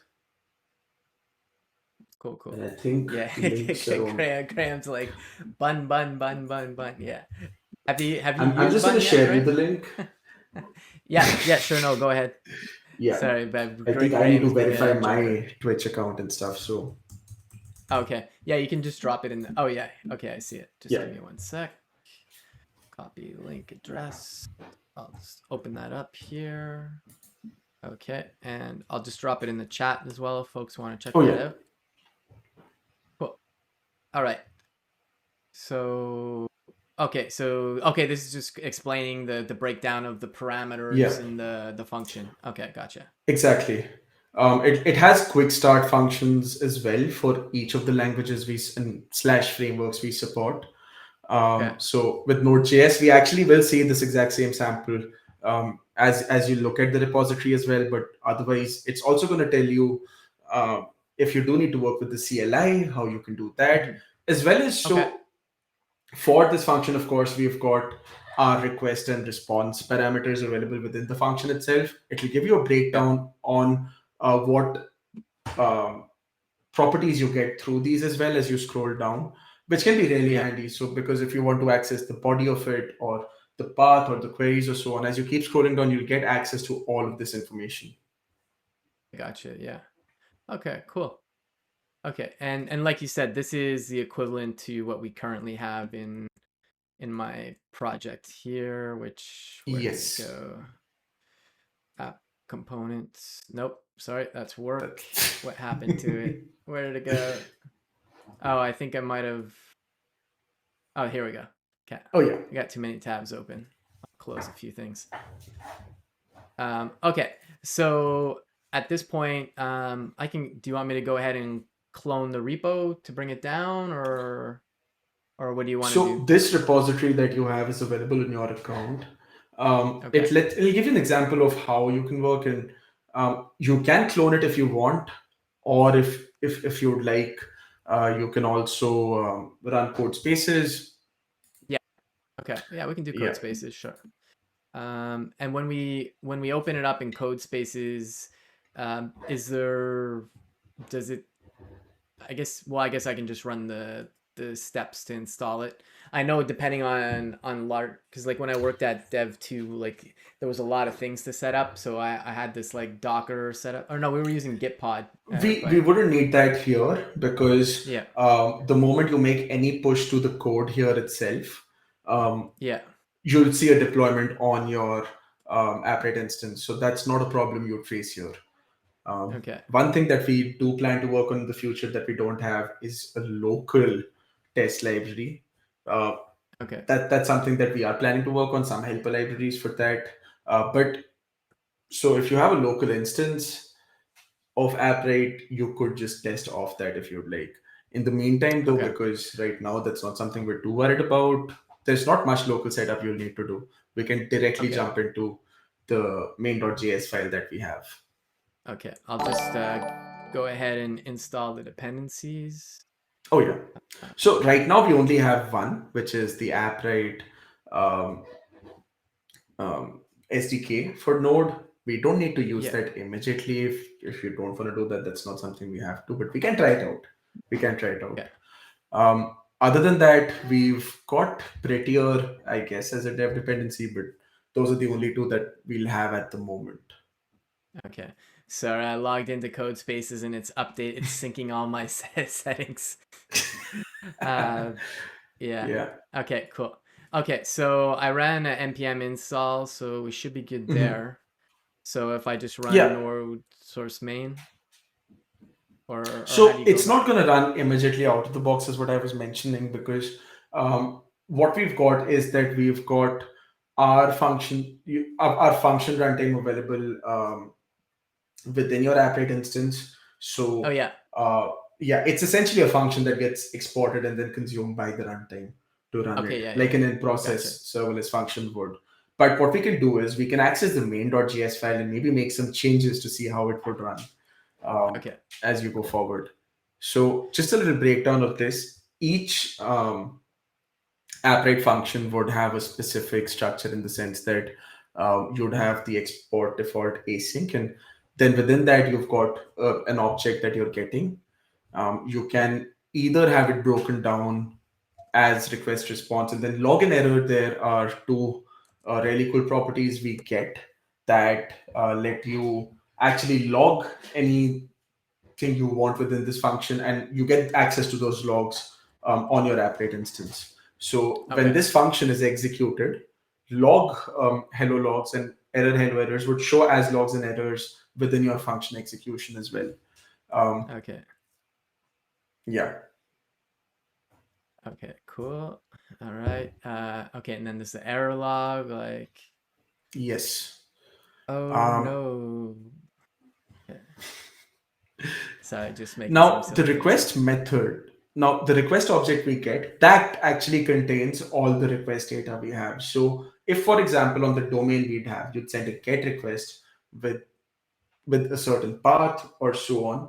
Cool. Cool. And I think Yeah. the links are on. Graham's like bun, bun, bun, bun, bun. Yeah. Have you I'm used just going bun to yet, share you Graham? the link. Yeah. Yeah. Sure. No. Go ahead. Yeah. Sorry, but I think I need Graham to is being verify a jumper. my Twitch account and stuff. So, Okay. Yeah. You can just drop it in. Oh yeah. Okay. I see it. Just yeah. give me one sec. Copy link address. I'll just open that up here. Okay, and I'll just drop it in the chat as well if folks want to check Oh, that yeah. out. Cool. All right. So okay, this is just explaining the breakdown of the Yeah. parameters in the function. Okay, gotcha. Exactly. It has quick start functions as well for each of the languages and slash frameworks we support. Okay. So with Node.js, we actually will see this exact same sample as you look at the repository as well. But otherwise, it's also going to tell you if you do need to work with the CLI, how you can do that, Hmm. as well as Okay. so for this function, of course, we've got our request and response parameters available within the function itself. It will give you a Yeah. breakdown on what um, properties you get through these as well as you scroll down, which can be really Yeah. handy. So, because if you want to access the body of it or the path or the queries or so on, as you keep scrolling down, you'll get access to all of this information. Gotcha. Yeah. Okay. Cool. Okay. And like you said, this is the equivalent to what we currently have in my project here. Which where did it Yes. go? App components. Nope. Sorry, that's work. That's What happened to it? Where did it go? Oh, I think I might have. Oh, here we go. Okay. oh, yeah. I got too many tabs open. I'll close a few things. Okay. So at this point, I can. Do you want me to go ahead and clone the repo to bring it down, or what do you want to So do? this repository that you have is available in your account. Okay. It'll give you an example of how you can work, and you can clone it if you want, or if you'd like, you can also run code spaces. Yeah. Okay. Yeah, we can do Yeah. code spaces. Sure. And when we open it up in code spaces, is there does it I guess I can just run the steps to install it. I know depending on large, because like when I worked at Dev 2, like there was a lot of things to set up, so I had this like Docker setup, or no, we were using Gitpod, We but wouldn't need that here, because yeah. the moment you make any push to the code here itself, um, Yeah. you'll see a deployment on your Appwrite instance. So that's not a problem you'd face here. Okay. One thing that we do plan to work on in the future that we don't have is a local test library. Uh, Okay. that's something that we are planning to work on, some helper libraries for that. But so if you have a local instance of Appwrite, you could just test off that if you'd like. In the meantime, though, Okay. because right now that's not something we're too worried about, there's not much local setup you'll need to do. We can directly Okay. jump into the main.js file that we have. Okay. I'll just go ahead and install the dependencies. Oh, yeah. So right now we only have one, which is the Appwrite um, SDK for Node. We don't need to use Yeah. that immediately. If you don't want to do that, that's not something we have to, but we can try it out. We can try it out. Okay. Other than that, we've got Prettier, I guess, as a dev dependency, but those are the only two that we'll have at the moment. Okay. So I logged into code spaces and it's syncing all my settings. uh, yeah. Yeah. Okay, cool. Okay, so I ran a npm install, so we should be good Mhm. there. So if I just run Yeah. node source main. or how do So you go it's about not it? going to run immediately out of the box, is what I was mentioning, because what we've got is that we've got our function runtime available within your Appwrite instance. Oh So yeah. yeah, it's essentially a function that gets exported and then consumed by the runtime to run Okay, it, yeah, like yeah. an Gotcha. in-process serverless function would. But what we can do is we can access the main.js file and maybe make some changes to see how it would run um, Okay. as you go Cool. forward. So just a little breakdown of this. Each Appwrite function would have a specific structure in the sense that you'd have the export default async, and then within that you've got an object that you're getting. You Yeah. can either have it broken down as request response, and then log and error. There are two really cool properties we get that let you actually log any thing you want within this function, and you get access to those logs on your Applet instance. So when Okay. this function is executed, log hello logs and error hello errors would show as logs and errors within your function execution as well. Um, Okay. yeah, Okay. Cool. All right. Okay, and then there's the error log, like, yes. oh Um, no. Okay. Sorry, just making some Now the silly request faces. method, now the request object we get, that actually contains all the request data we have. So if, for example, on the domain we'd have, you'd send a get request with with a certain path or so on.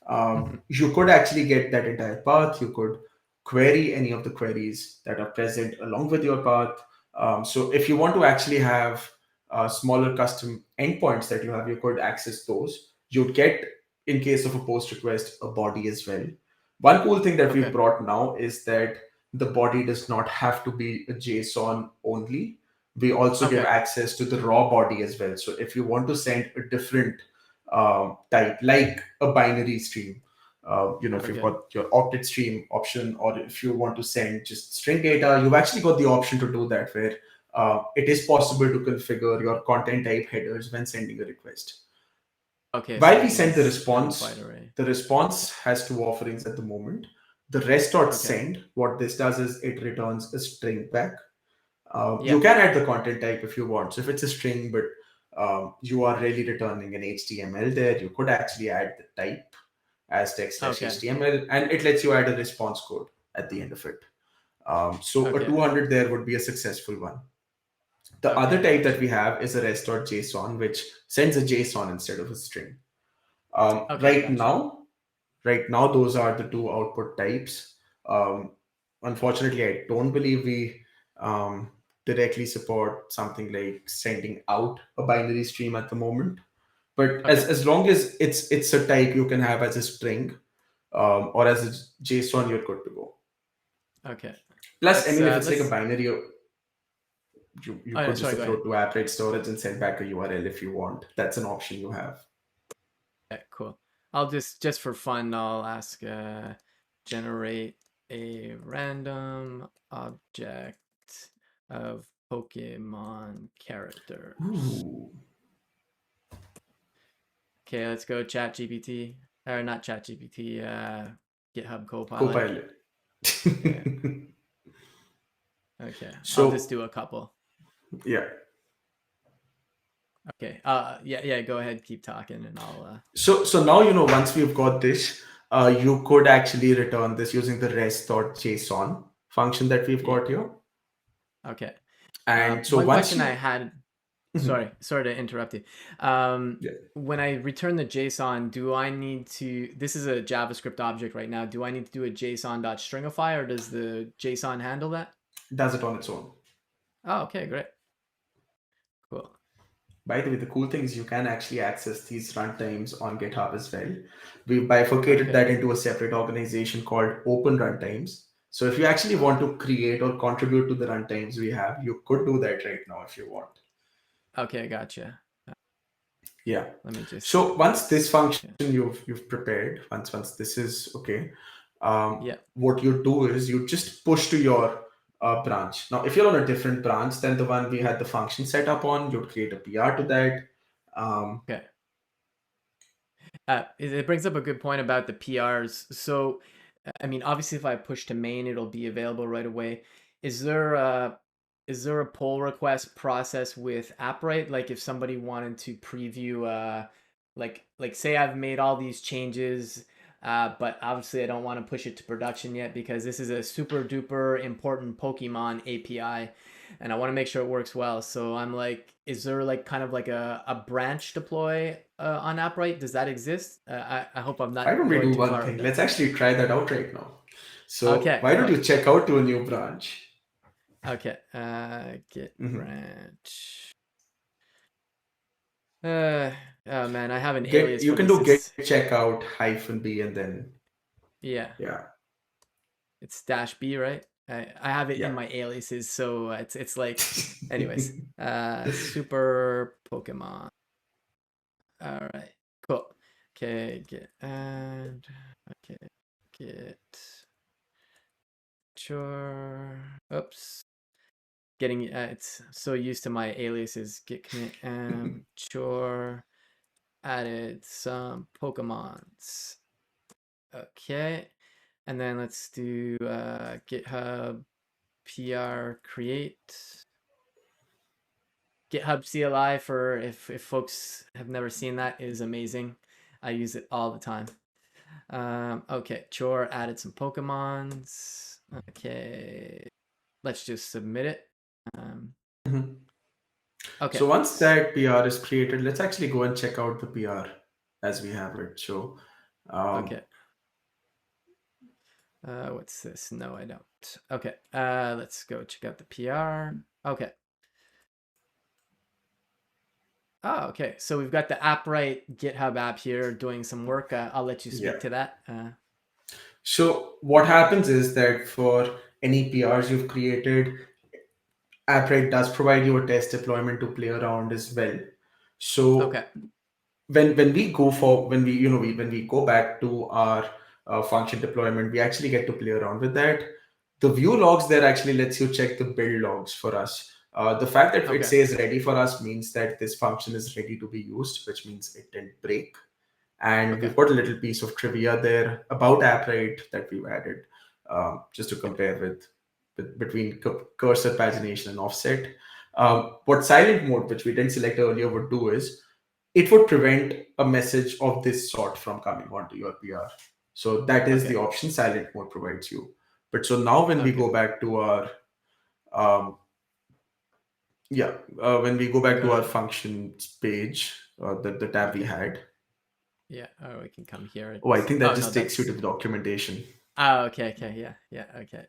Hmm. You could actually get that entire path. You could query any of the queries that are present along with your path. So if you want to actually have smaller custom endpoints that you have, you could access those. You'd get, in case of a post request, a body as well. One cool thing that we've Okay. brought now is that the body does not have to be a JSON only. We also give Okay. access to the raw body as well. So if you want to send a different type, like a binary stream. If you've Okay. got your octet stream option, or if you want to send just string data, you've actually got the option to do that, where it is possible to configure your content type headers when sending a request. Okay, so While we it send the does quite response, array. the response has two offerings at the moment. The Okay. rest.send, what this does is it returns a string back. Yeah. You can add the content type if you want. So if it's a string, but you are really returning an HTML there, you could actually add the type as text slash Okay. HTML, and it lets you add a response code at the end of it. So a Okay. 200 there would be a successful one. The other Okay, type that gotcha. we have is a rest.json, which sends a JSON instead of a string. Um, Okay, right gotcha. now, right now, those are the two output types. Um, Unfortunately, I don't believe we directly support something like sending out a binary stream at the moment. But Okay. as long as it's a type you can have as a string or as a JSON, you're good to go. Okay. Plus, I mean, if it's like a Let's binary, you Oh yeah, could just sorry, go upload ahead. to AppWrite storage and send back a URL if you want. That's an option you have. Okay, cool. I'll just for fun, I'll ask generate a random object of Pokemon characters. Ooh, Okay, let's go chat GPT. Or not chat GPT, GitHub Copilot. Copilot. Yeah. Okay. I'll just So do a couple. yeah. Okay. Yeah, yeah, go ahead, keep talking and I'll So now once we've got this, you could actually return this using the rest.json function that we've yeah. got here. Okay. And so One once question I you had, Mhm. sorry to interrupt you. Yeah, When I return the JSON, do I need to, this is a JavaScript object right now. Do I need to do a JSON.stringify or does the JSON handle that? does it on its own. Oh, okay, great. Cool. By the way, the cool thing is you can actually access these runtimes on GitHub as well. We've bifurcated Okay. that into a separate organization called Open Runtimes. So if you actually want to create or contribute to the runtimes we have, you could do that right now if you want. Okay, gotcha. Yeah. Let me just So do once this this. function Okay. you've prepared, once this is okay, Yeah. what you do is you just push to your branch. Now, if you're on a different branch than the one we had the function set up on, you'd create a PR to that. Um, Okay. It brings up a good point about the PRs. So, I mean, obviously, if I push to main, it'll be available right away. Is there a is there a pull request process with Appwrite? Like, if somebody wanted to preview, like say I've made all these changes, but obviously I don't want to push it to production yet because this is a super duper important Pokemon API and I want to make sure it works well. So I'm like, is there like kind of like a branch deploy on Appwrite? Does that exist? I hope I'm Why not don't we going do too one far with thing? that. Let's actually try that out right now. So Okay, why don't cool. you check out to a new branch? Okay, git Mhm. branch. Uh, oh man, I have an Get alias you for can this. do get It's checkout hyphen b and then yeah, yeah, it's dash B, right? I have it in yeah. my aliases, so it's like, anyways. Super Pokemon. All right, cool. Okay, get and okay, get sure. Oops, getting it's so used to my aliases. Get commit sure added some Pokemons. Okay, and then let's do GitHub PR create. GitHub CLI for if folks have never seen that is amazing. I use it all the time. Okay, Chore added some Pokemons. Okay, let's just submit it. Um, Mhm. okay, So once that PR is created, let's actually go and check out the PR as we have it. So um, okay. What's this? No, I don't. Okay, let's go check out the PR. Okay. Oh, okay. So we've got the Appwrite GitHub app here doing some work. I'll let you yeah. speak to that. So what happens is that for any PRs you've created, Appwrite does provide you a test deployment to play around as well. So Okay, when we go for when we when we go back to our function deployment, we actually get to play around with that. The view logs there actually lets you check the build logs for us. The fact that it okay, says ready for us means that this function is ready to be used, which means it didn't break. And okay, we've got a little piece of trivia there about Appwrite that we've added, just to okay, compare with between cursor pagination and offset. What silent mode, which we didn't select earlier, would do is it would prevent a message of this sort from coming onto your PR. So that is the okay, option silent mode provides you. But so now when we okay. go back to our um, when we go back Go to our to functions page, the tab we okay, had. yeah. Oh, we can come here. Oh, I It's think that oh no, just takes you to that's the documentation. oh okay, okay, yeah, yeah, okay.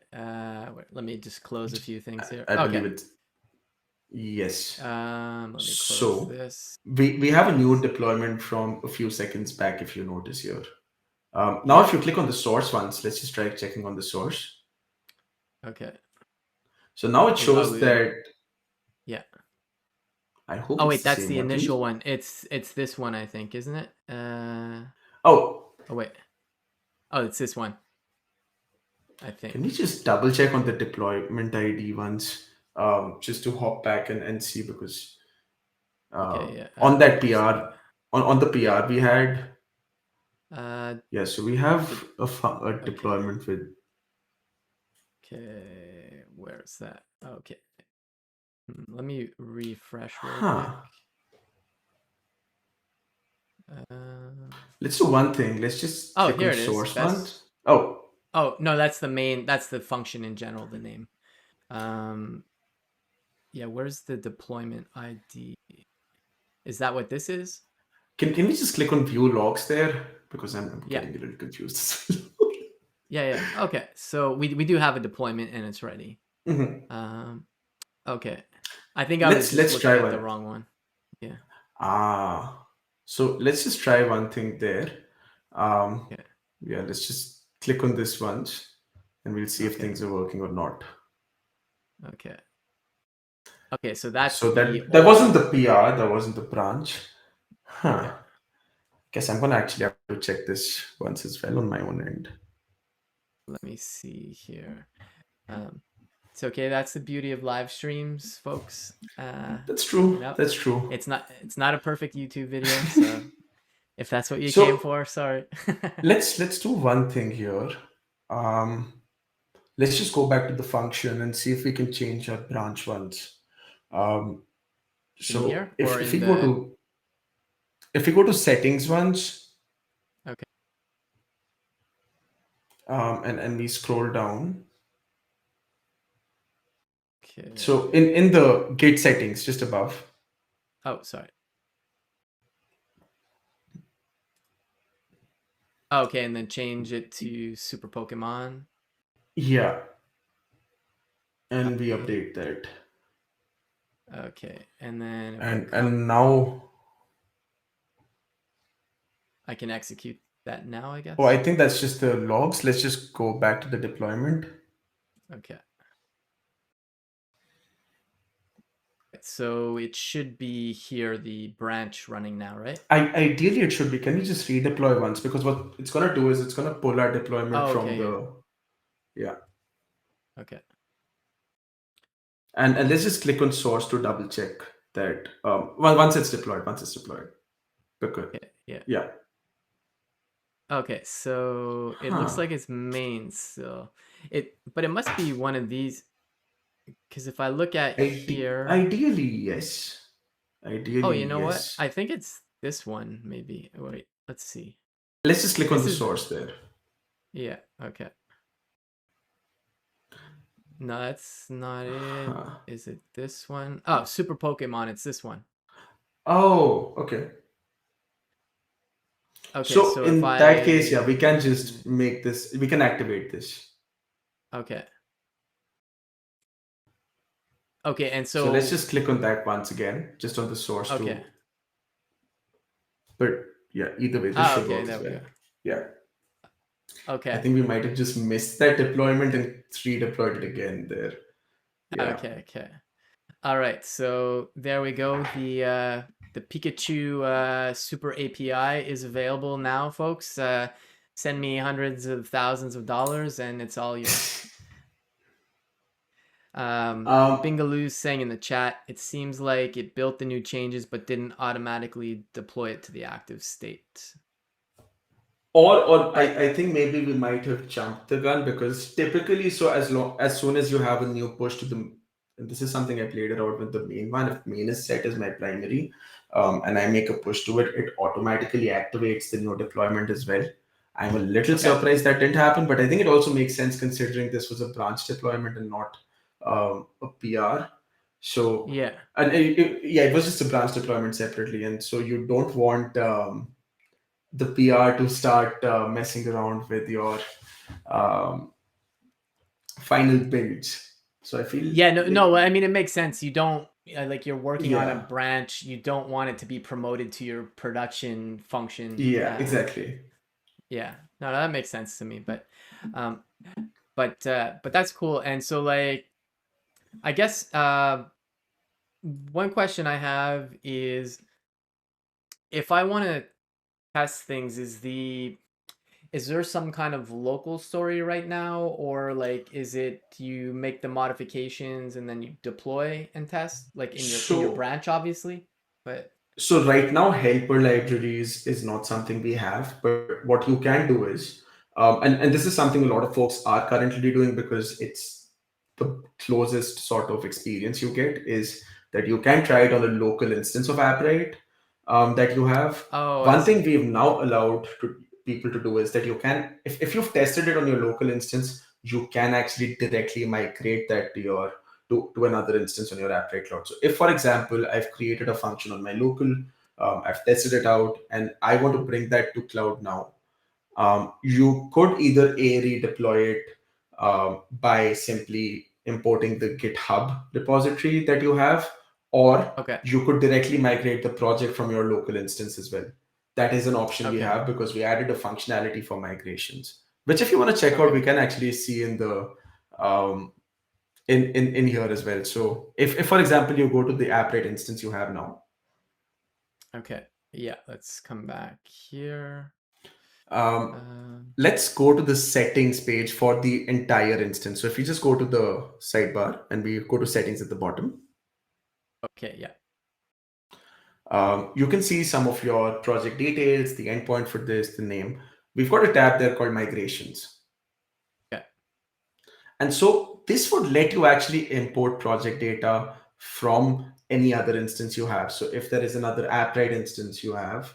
Wait, let me just close a few things here. I Okay. believe it's yes. Let me close So this. we have a new deployment from a few seconds back, if you notice here. Now, Yeah. if you click on the source once, let's just try checking on the source. Okay. So now it Oh, shows that yeah. I hope Oh it's wait, the that's same the one. Can initial you? one. It's this one, I think, isn't it? Oh, Oh wait. Oh, it's this one, I can we think. just double check on the deployment ID once, just to hop back and see because Okay, yeah. on that Just give me. PR, on the PR we had, Uh, yeah. So we have did a okay. deployment with, Okay, where's that? Okay. Let me refresh real quick. huh? Uh, Let's do one thing. Let's just oh, click here on it is. source Best. once. Oh, Oh, no, that's the main, that's the function in general, the name. Um, yeah, where's the deployment ID? Is that what this is? can we just click on view logs there because I'm Yeah. getting a little confused. Yeah, yeah. Okay. So we do have a deployment and it's ready. Mhm. Um, okay. I think I was just Let's looking try at the one. wrong one. Yeah. So let's just try one thing there. Um, Okay. yeah, let's just click on this once and we'll see if Okay. things are working or not. Okay. Okay, so that's So the that old wasn't one. the PR, that wasn't the branch. Okay. Huh. Guess I'm gonna actually have to check this once as well on my own end. Let me see here. Um, it's okay. That's the beauty of live streams, folks. That's You true. know, That's true. it's not a perfect YouTube video, so if that's what you came So for. Sorry. let's do one thing here. Um, let's just go back to the function and see if we can change our branch once. Um, In so here or if in we go the? to if we go to settings once, Okay. and we scroll down. So Okay. in the Git settings just above, Oh, sorry. Okay, and then change it to Super Pokemon. yeah, and we Okay. update that. Okay, and then if I And come, now, I can execute that now, I oh, I guess. think that's just the logs. Let's just go back to the deployment. Okay. So it should be here, the branch running now, right? Ideally, it should be. Can we just redeploy once? Because what it's gonna do is it's gonna pull our deployment Oh, from okay, here. the, yeah. Okay. And let's just click on source to double check that. Well, once it's deployed, because Okay, yeah. yeah. Okay, so it looks Huh. like it's main still. But it must be one of these, because if I look at here, Ideally, yes. oh, Ideally, you know what? yes. I think it's this one, maybe. Wait, let's see. Let's just click on This the is, source there. yeah, okay. No, that's not it. Huh. Is it this one? Oh, Super Pokemon, it's this one. Oh, okay. Okay, So so if in that case, yeah, I, we can just make this, we can activate this. okay. Okay, and So let's so, just click on that once again, just on the source okay. too. But yeah, either way, this Ah, should okay, work there as we well. go. Yeah. I Okay. think we might have just missed that deployment Yeah. and redeployed it again there. Yeah. Okay, okay. All right, so there we go. The Pikachu Super API is available now, folks. Send me hundreds of thousands of dollars, and it's all yours. Um, Bingaloo's saying in the chat, it seems like it built the new changes but didn't automatically deploy it to the active state. or I I think maybe we might have jumped the gun because typically, so as soon as you have a new push to the, and this is something I played around with the main one. If main is set as my primary, and I make a push to it, it automatically activates the new deployment as well. I'm a little okay. surprised that didn't happen, but I think it also makes sense considering this was a branch deployment and not a PR. So, Yeah. and yeah, it was just a branch deployment separately, and so you don't want the PR to start messing around with your um, final builds. So I feel Yeah, no, like, no. I mean, it makes sense. You don't like you're working on a yeah, branch. You don't want it to be promoted to your production function. yeah, exactly. Yeah, no, that makes sense to me. Um, but that's cool. And so, like, I guess one question I have is if I want to test things, is there some kind of local story right now, or like is it you make the modifications and then you deploy and test like in your So branch, obviously, but So right now, helper libraries is not something we have, but what you can do is, and this is something a lot of folks are currently doing because it's the closest sort of experience you get is that you can try it on a local instance of Appwrite that you have. oh, I One thing see. we've now allowed people to do is that you can, if you've tested it on your local instance, you can actually directly migrate that to your to another instance on your AppWrite cloud. So if, for example, I've created a function on my local, I've tested it out, and I want to bring that to cloud now, you could either redeploy it by simply importing the GitHub repository that you have, or Okay, you could directly migrate the project from your local instance as well. That is an option we okay, have because we added a functionality for migrations, which if you want to check out, okay, we can actually see in the um, in here as well. So if for example you go to the AppWrite instance you have now, okay. Yeah, let's come back here. um, Um, let's go to the settings page for the entire instance. So if you just go to the sidebar and we go to settings at the bottom, okay, yeah. You can see some of your project details, the endpoint for this, the name. We've got a tab there called migrations. Okay. And so this would let you actually import project data from any other instance you have. So if there is another Appwrite instance you have,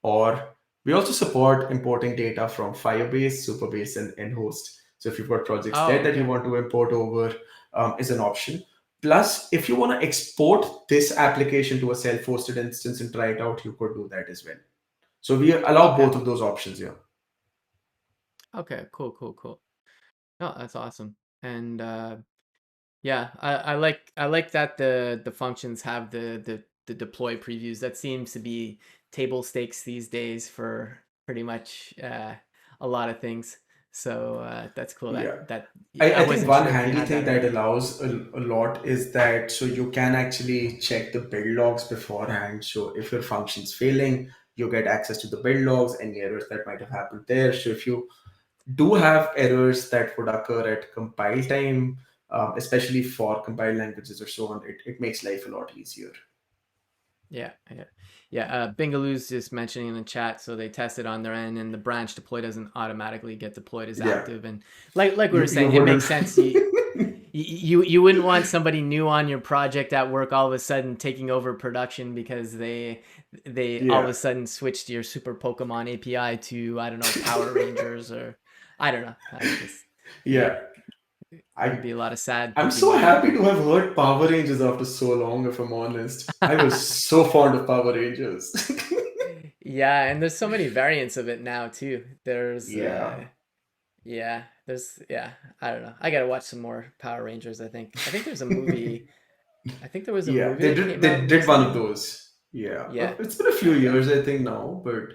or we also support importing data from Firebase, Superbase, and Host. So if you've got projects Oh, there that you okay. want to import over, is an option. Plus, if you want to export this application to a self-hosted instance and try it out, you could do that as well. So we allow Okay. both of those options here. Okay. Cool. Cool. Cool. Oh, that's awesome. And yeah, I like that the functions have the deploy previews. That seems to be table stakes these days for pretty much a lot of things. So that's cool. Yeah. That I I think wasn't one sure if you handy had thing that that already. allows a lot is that so you can actually check the build logs beforehand. So if your function's failing, you get access to the build logs, any errors that might have happened there. So if you do have errors that would occur at compile time, especially for compiled languages or so on, it makes life a lot easier. Yeah, yeah, yeah. Bingaloo's just mentioning in the chat, so they tested on their end, and the branch deploy doesn't automatically get deployed as Yeah, active. And like we were you saying, it wouldn't. makes sense. You wouldn't want somebody new on your project at work all of a sudden taking over production because they all of Yeah, a sudden switched your Super Pokemon API to, I don't know, Power Rangers, or I don't know. I just yeah. There'd I be a lot of sad I'm so Pokemon happy people. to have heard Power Rangers after so long, if I'm honest. I was so fond of Power Rangers. Yeah, and there's so many variants of it now too. There's Yeah. yeah, yeah, I don't know. I gotta watch some more Power Rangers, I think. I think there's a movie. I think there was a Yeah, movie that came they out did one of recently. those. Yeah. Yeah. It's been a few Okay. years, I think now, but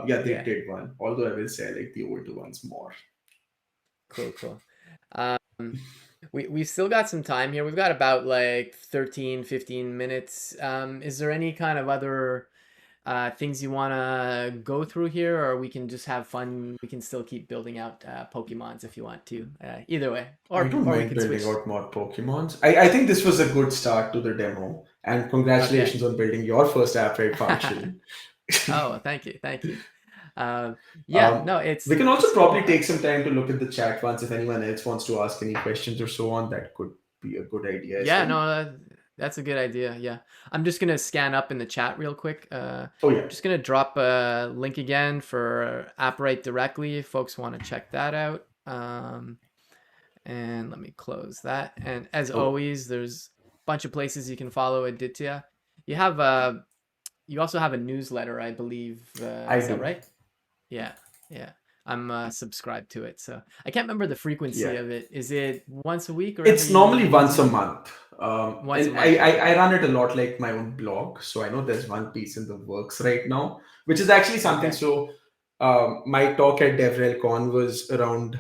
yeah, they Yeah. did one. Although I will say I like the older ones more. Cool, cool. We still got some time here. We've got about like 13, 15 minutes. Is there any kind of other things you want to go through here, or we can just have fun? We can still keep building out Pokemons if you want to. Either way, I don't or we mind can building switch. out more Pokemons. I think this was a good start to the demo. And Okay. congratulations on building your first app right function. Oh, thank you, thank you. Um, yeah, Um, no, we can it's also cool. probably take some time to look at the chat once if anyone else wants to ask any questions or so on. That could be a good idea as Yeah, well. no, that's a good idea. Yeah, I'm just gonna scan up in the chat real quick. Oh, yeah. Just gonna drop a link again for Appwrite directly if folks want to check that out. And let me close that. And as Oh, always, there's a bunch of places you can follow Aditya. You have you also have a newsletter, I believe. I Is that do. right? Yeah, yeah. I'm subscribed to it, so I can't remember the frequency Yeah. of it. Is it once a week or It's normally every once two a weeks? month. Once a And month. Okay. I run it a lot like my own blog. So I know there's one piece in the works right now, which is actually something. Okay. So my talk at DevRelCon was around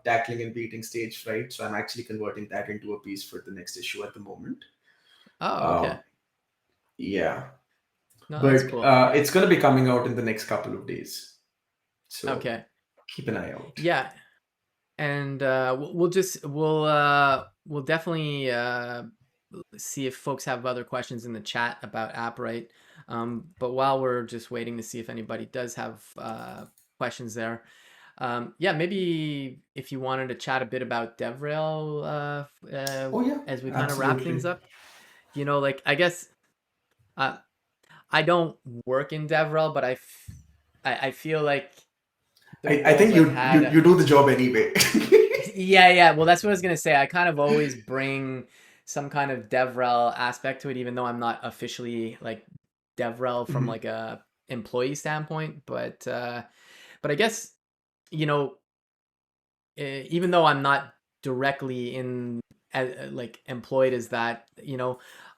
tackling and beating stage fright. So I'm actually converting that into a piece for the next issue at the moment. Oh, okay. Um, yeah. No, that's But cool. Yeah. it's going to be coming out in the next couple of days. So Okay. keep an eye out. Yeah. And we'll definitely see if folks have other questions in the chat about Apprite. But while we're just waiting to see if anybody does have questions there, yeah, maybe if you wanted to chat a bit about DevRel Oh, yeah, as we kind of wrap things absolutely. up. Like I guess uh, I don't work in DevRel, but I feel like the I roles think I've had. you do the job anyway. Yeah, yeah. Well, that's what I was gonna say. I kind of always bring some kind of DevRel aspect to it, even though I'm not officially like DevRel from Mhm. like a employee standpoint. But I guess you know, even though I'm not directly in like employed as that,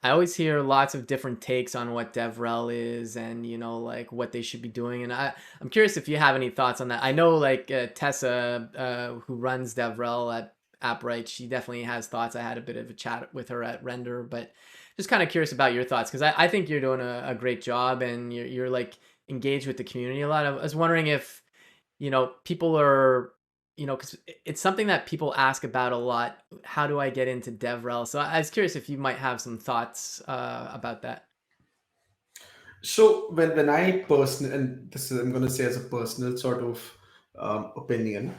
I always hear lots of different takes on what DevRel is and like what they should be doing. And I'm curious if you have any thoughts on that. I know like Tessa, who runs DevRel at Appwrite, she definitely has thoughts. I had a bit of a chat with her at Render, but just kind of curious about your thoughts because I think you're doing a great job and you're like engaged with the community a lot. I was wondering if people are, because it's something that people ask about a lot. How do I get into DevRel? So I was curious if you might have some thoughts about that. So when I person and this is I'm going to say as a personal sort of opinion,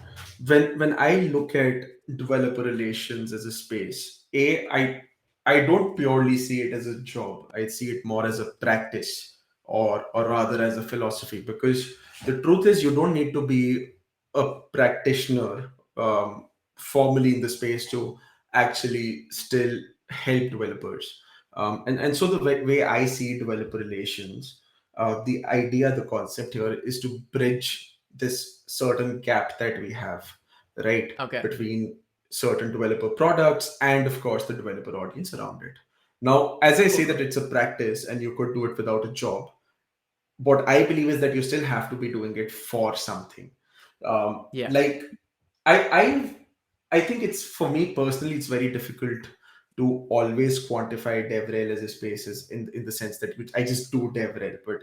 when I look at developer relations as a space, I don't purely see it as a job. I see it more as a practice, or rather as a philosophy. Because the truth is, you don't need to be a practitioner formally in the space to actually still help developers. And so the way I see developer relations, the idea, the concept here is to bridge this certain gap that we have, right, Okay. between certain developer products and, of course, the developer audience around it. Now, as I say Cool. that it's a practice and you could do it without a job, what I believe is that you still have to be doing it for something. Yeah. Like I I think it's for me personally, it's very difficult to always quantify DevRel as a space is in the sense that which I just do DevRel, but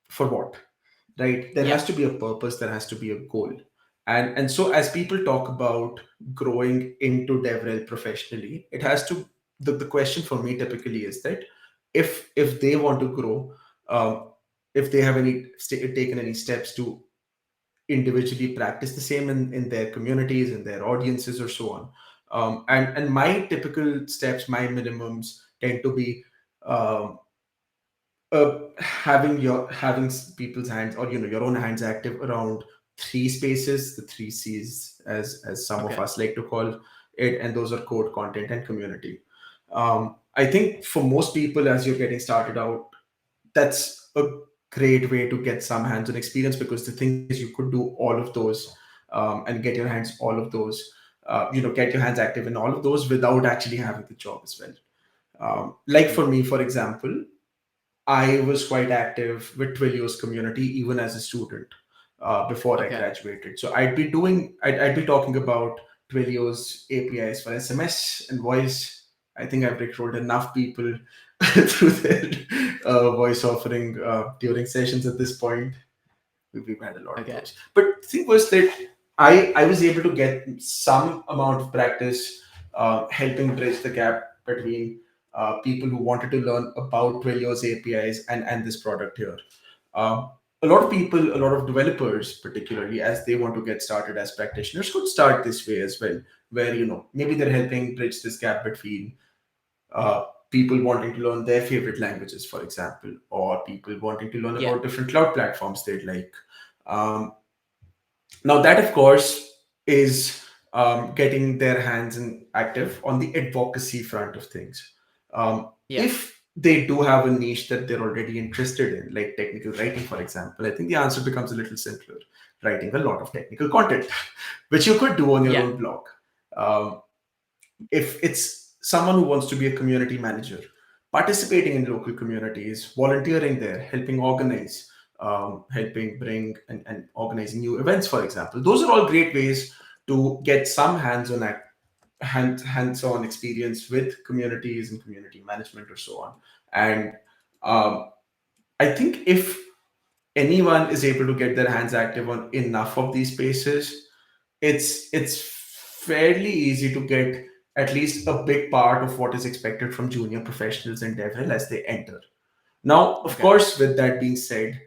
for what? Right? There Yeah. has to be a purpose, there has to be a goal. And so as people talk about growing into DevRel professionally, it has to the question for me typically is that if they want to grow, um, if they have taken any steps to individually practice the same in their communities, in their audiences, or so on. And my typical steps, my minimums tend to be um, having people's hands, or your own hands active around three spaces, the three C's, as some of Okay. us like to call it, and those are code, content, and community. I think for most people, as you're getting started out, that's a great way to get some hands-on experience, because the thing is you could do all of those, and get your hands all of those, get your hands active in all of those without actually having the job as well. Like Mm. for me, for example, I was quite active with Twilio's community even as a student, before I Okay. graduated. So I'd be talking about Twilio's APIs for SMS and voice. I think I've recruited enough people through their voice offering during sessions at this point. We've had a lot of Okay. those. But the thing was that I was able to get some amount of practice, helping bridge the gap between people who wanted to learn about Twilio's APIs and this product here. Um, a lot of people, a lot of developers, particularly as they want to get started as practitioners, could start this way as well, where maybe they're helping bridge this gap between uh, people wanting to learn their favorite languages, for example, or people wanting to learn Yeah. about different cloud platforms they'd like. Um, Now, that of course is getting their hands in active on the advocacy front of things. Yeah. If they do have a niche that they're already interested in, like technical writing, for example, I think the answer becomes a little simpler: writing a lot of technical content, which you could do on your Yeah. own blog. Um, if it's someone who wants to be a community manager, participating in local communities, volunteering there, helping organize, helping bring and organizing new events, for example, those are all great ways to get some hands-on experience with communities and community management or so on. And um, I think if anyone is able to get their hands active on enough of these spaces, it's fairly easy to get at least a big part of what is expected from junior professionals in DevRel as they enter. Now, of Okay. course, with that being said,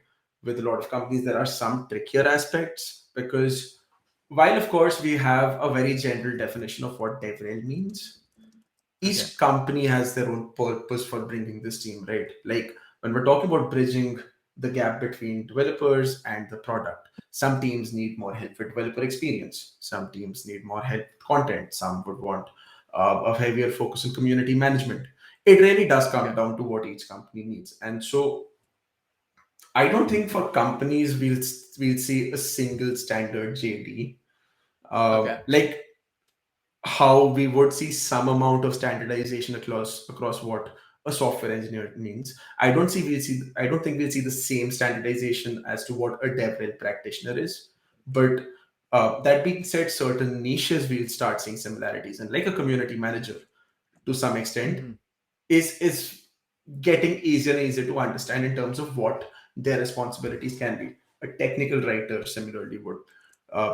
with a lot of companies, there are some trickier aspects, because while, of course, we have a very general definition of what DevRel means, Okay. each company has their own purpose for bringing this team, right? Like when we're talking about bridging the gap between developers and the product, some teams need more help with developer experience, some teams need more help with content, some would want a heavier focus on community management. It really does come Okay. down to what each company needs. And so I don't think for companies we'll see a single standard JD. Okay. Like how we would see some amount of standardization across what a software engineer means. I don't think we'll see the same standardization as to what a DevRel practitioner is. But that being said, certain niches we'll start seeing similarities, and like a community manager to some extent Hmm. is getting easier and easier to understand in terms of what their responsibilities can be. A technical writer similarly would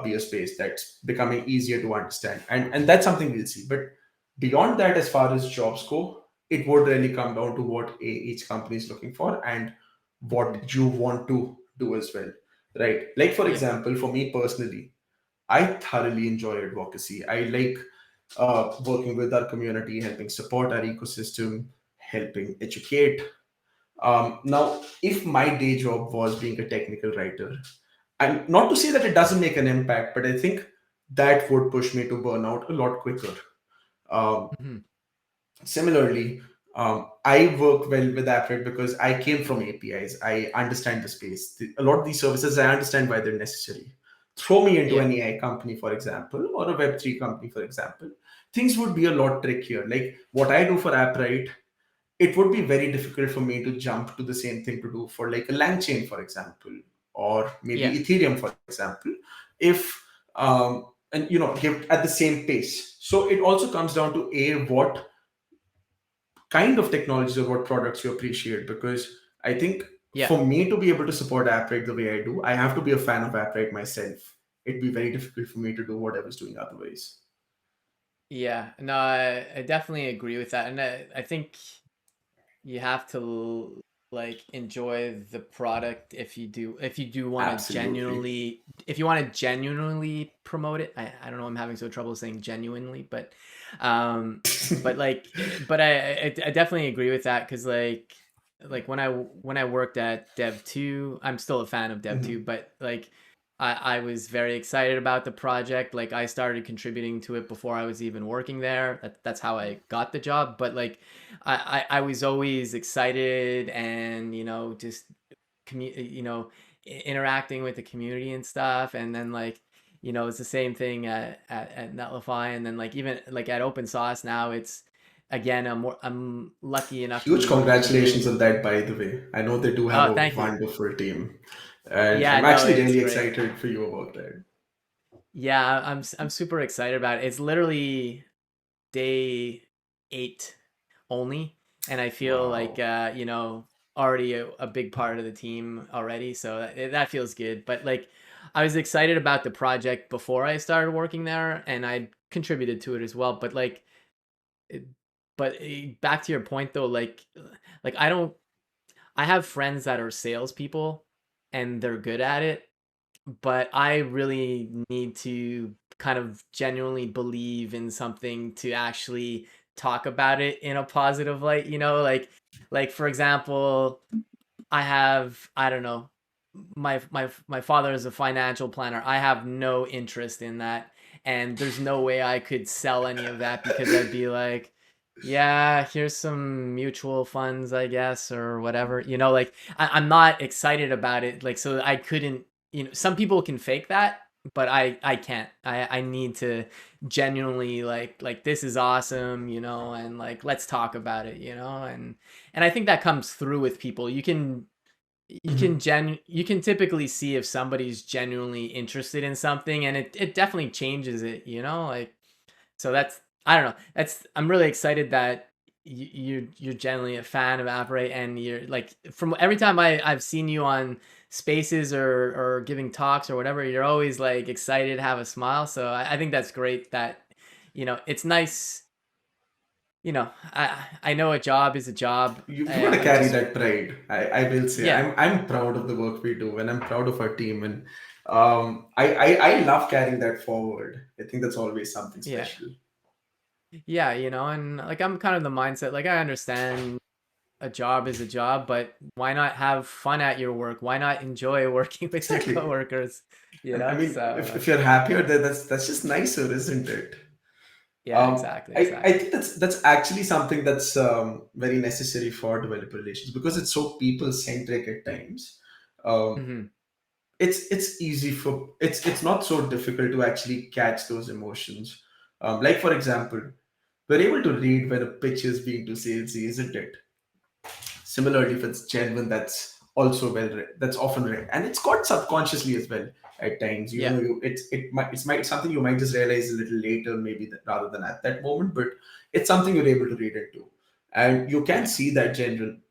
be a space that's becoming easier to understand, and that's something we'll see. But beyond that, as far as jobs go, it would really come down to what each company is looking for, and what you want to do as well, right? Like for Yeah. example, for me personally, I thoroughly enjoy advocacy. I like working with our community, helping support our ecosystem, helping educate. Now, if my day job was being a technical writer, and not to say that it doesn't make an impact, but I think that would push me to burn out a lot quicker. Um, Mhm. Similarly, I work well with Appwrite because I came from APIs. I understand the space. A lot of these services, I understand why they're necessary. Throw me into Yeah. an AI company, for example, or a Web3 company, for example, things would be a lot trickier. Like what I do for Appwrite, it would be very difficult for me to jump to the same thing to do for like a LangChain, for example, or maybe Yeah. Ethereum, for example, if and give at the same pace. So it also comes down to what kind of technologies or what products you appreciate, because I think Yeah. for me to be able to support Apprite the way I do, I have to be a fan of Apprite myself. It'd be very difficult for me to do what I was doing otherwise. Yeah. No, I definitely agree with that. And I think you have to like enjoy the product if you do want to Absolutely. genuinely promote it. I don't know, I'm having so trouble saying genuinely, um but I definitely agree with that, because like when I worked at Dev 2, I'm still a fan of Dev 2, Mhm. but like I was very excited about the project. Like I started contributing to it before I was even working there. That's how I got the job. But like I was always excited, and just interacting with the community and stuff. And then like it's the same thing at Netlify, and then like even like at Open Sauce now, it's again I'm lucky enough to Huge be congratulations contributing. on that, by the way. I know they do have Oh, a thank you. wonderful team, and Yeah, I'm no, actually it's really great. excited for you about that. Yeah, I'm super excited about it. It's literally day 8 only, and I feel like Wow. already a big part of the team already, so that feels good. But like I was excited about the project before I started working there, and I contributed to it as well. But like it, back to your point though, like I have friends that are salespeople and they're good at it, but I really need to kind of genuinely believe in something to actually talk about it in a positive light, like for example, I don't know, my father is a financial planner. I have no interest in that, and there's no way I could sell any of that, because I'd be like, yeah, here's some mutual funds, I guess, or whatever. Like I'm not excited about it. Like, so I couldn't. Some people can fake that, but I can't. I need to genuinely like this is awesome, and like let's talk about it, and I think that comes through with people. You can typically see if somebody's genuinely interested in something, and it definitely changes it, like. So that's, I don't know, that's, I'm really excited that you're generally a fan of Apparate, and you're like, from every time I've seen you on spaces or giving talks or whatever, you're always like excited, have a smile. So I think that's great that it's nice. I know a job is a job. You got to I'm carry just, that pride. I will say yeah. I'm proud of the work we do, and I'm proud of our team, and I love carrying that forward. I think that's always something Yeah. special. Yeah, and like I'm kind of the mindset, like I understand a job is a job, but why not have fun at your work? Why not enjoy working with your Exactly. coworkers? And I mean, So if you're happier, then that's just nicer, isn't it? yeah, exactly, I exactly. think that's actually something that's very necessary for developer relations, because it's so people centric at times. Um, Hmm. it's easy for it's not so difficult to actually catch those emotions. Like for example, we're able to read when a pitch is being too salesy, isn't it? Similarly, if it's genuine, that's also well read. That's often read, and it's got subconsciously as well at times. Yeah, It's something you might just realize a little later, maybe rather than at that moment, but it's something you're able to read into, and you can yeah. see that genuine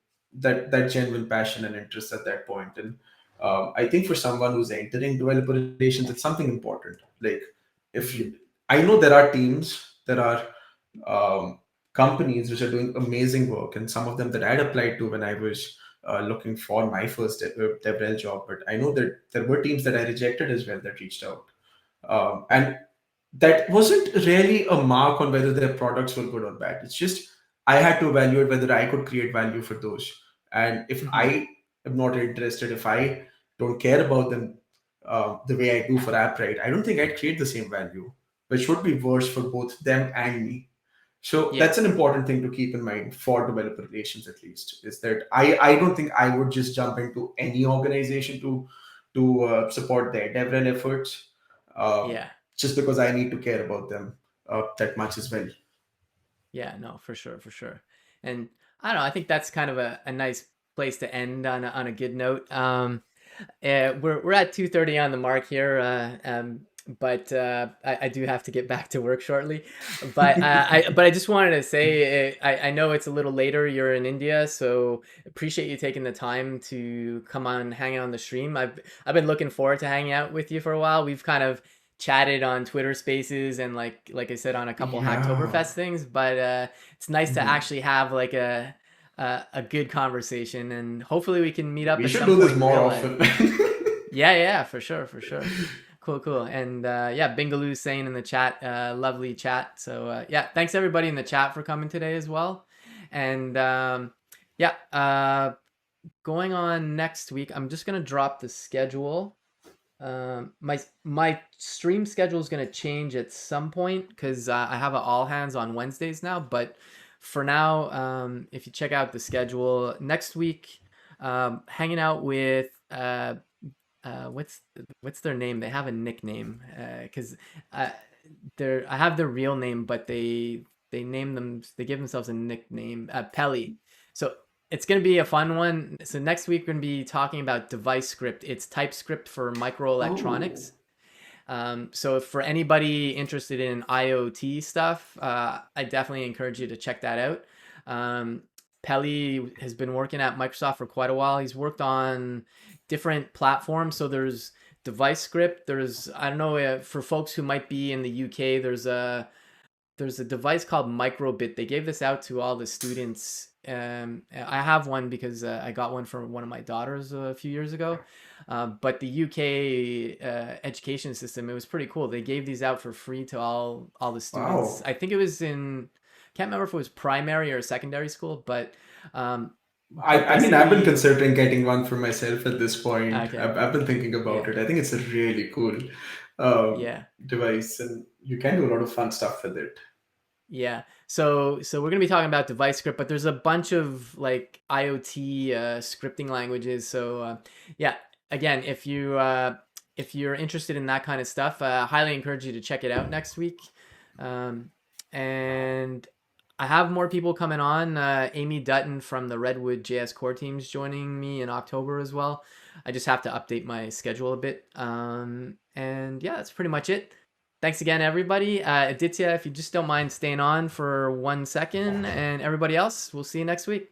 passion and interest at that point. And I think for someone who's entering developer relations, it's something important. Like if Hmm. you, I know there are teams, there are um, companies which are doing amazing work, and some of them that I'd applied to when I was looking for my first DevRel job, but I know that there were teams that I rejected as well that reached out. And that wasn't really a mark on whether their products were good or bad. It's just I had to evaluate whether I could create value for those. And if Hmm. I am not interested, if I don't care about them the way I do for Appwrite, I don't think I'd create the same value, which would be worse for both them and me. So Yeah. that's an important thing to keep in mind for developer relations, at least, is that I don't think I would just jump into any organization to support their DevRel efforts, um, Yeah. just because I need to care about them that much as well. Yeah, no, for sure, for sure. And I don't know, I think that's kind of a nice place to end on a good note. We're at 2:30 on the mark here, but I do have to get back to work shortly. But I just wanted to say I know it's a little later. You're in India, so appreciate you taking the time to come on, hang out on the stream. I've been looking forward to hanging out with you for a while. We've kind of chatted on Twitter Spaces and like I said on a couple Yeah. Hacktoberfest things, but it's nice to Mhm. actually have like a good conversation, and hopefully we can meet up We at should some do this point in more real life. often. Yeah, yeah, for sure, for sure. Cool, cool. And yeah, Bingaloo's saying in the chat, lovely chat. So yeah, thanks everybody in the chat for coming today as well. And yeah, going on next week, I'm just gonna drop the schedule. My stream schedule is gonna change at some point because I have an all hands on Wednesdays now. But for now, if you check out the schedule next week, hanging out with what's their name? They have a nickname because I have their real name, but they give themselves a nickname, Pelly. So it's gonna be a fun one. So next week we're gonna be talking about device script. It's TypeScript for Oh. microelectronics. So if for anybody interested in IoT stuff, I definitely encourage you to check that out. Um, Pelly has been working at Microsoft for quite a while. He's worked on different platforms. So there's device script. There's I don't know for folks who might be in the UK. There's a device called Microbit. They gave this out to all the students. I have one because I got one for one of my daughters a few years ago. But the UK education system, it was pretty cool. They gave these out for free to all the students. Wow. I think it was in, can't remember if it was primary or secondary school, um, but I mean, I've been basically, considering getting one for myself at this point. okay, I've been thinking about yeah, it. I think it's a really cool um, yeah. device, and you can do a lot of fun stuff with it. Yeah. So we're gonna be talking about device script, but there's a bunch of like IoT scripting languages. So yeah, again, if you're interested in that kind of stuff, highly encourage you to check it out next week. Um, and I have more people coming on. Amy Dutton from the Redwood JS Core team's joining me in October as well. I just have to update my schedule a bit. And yeah, that's pretty much it. Thanks again, everybody. Aditya, if you just don't mind staying on for 1 second, and everybody else, we'll see you next week.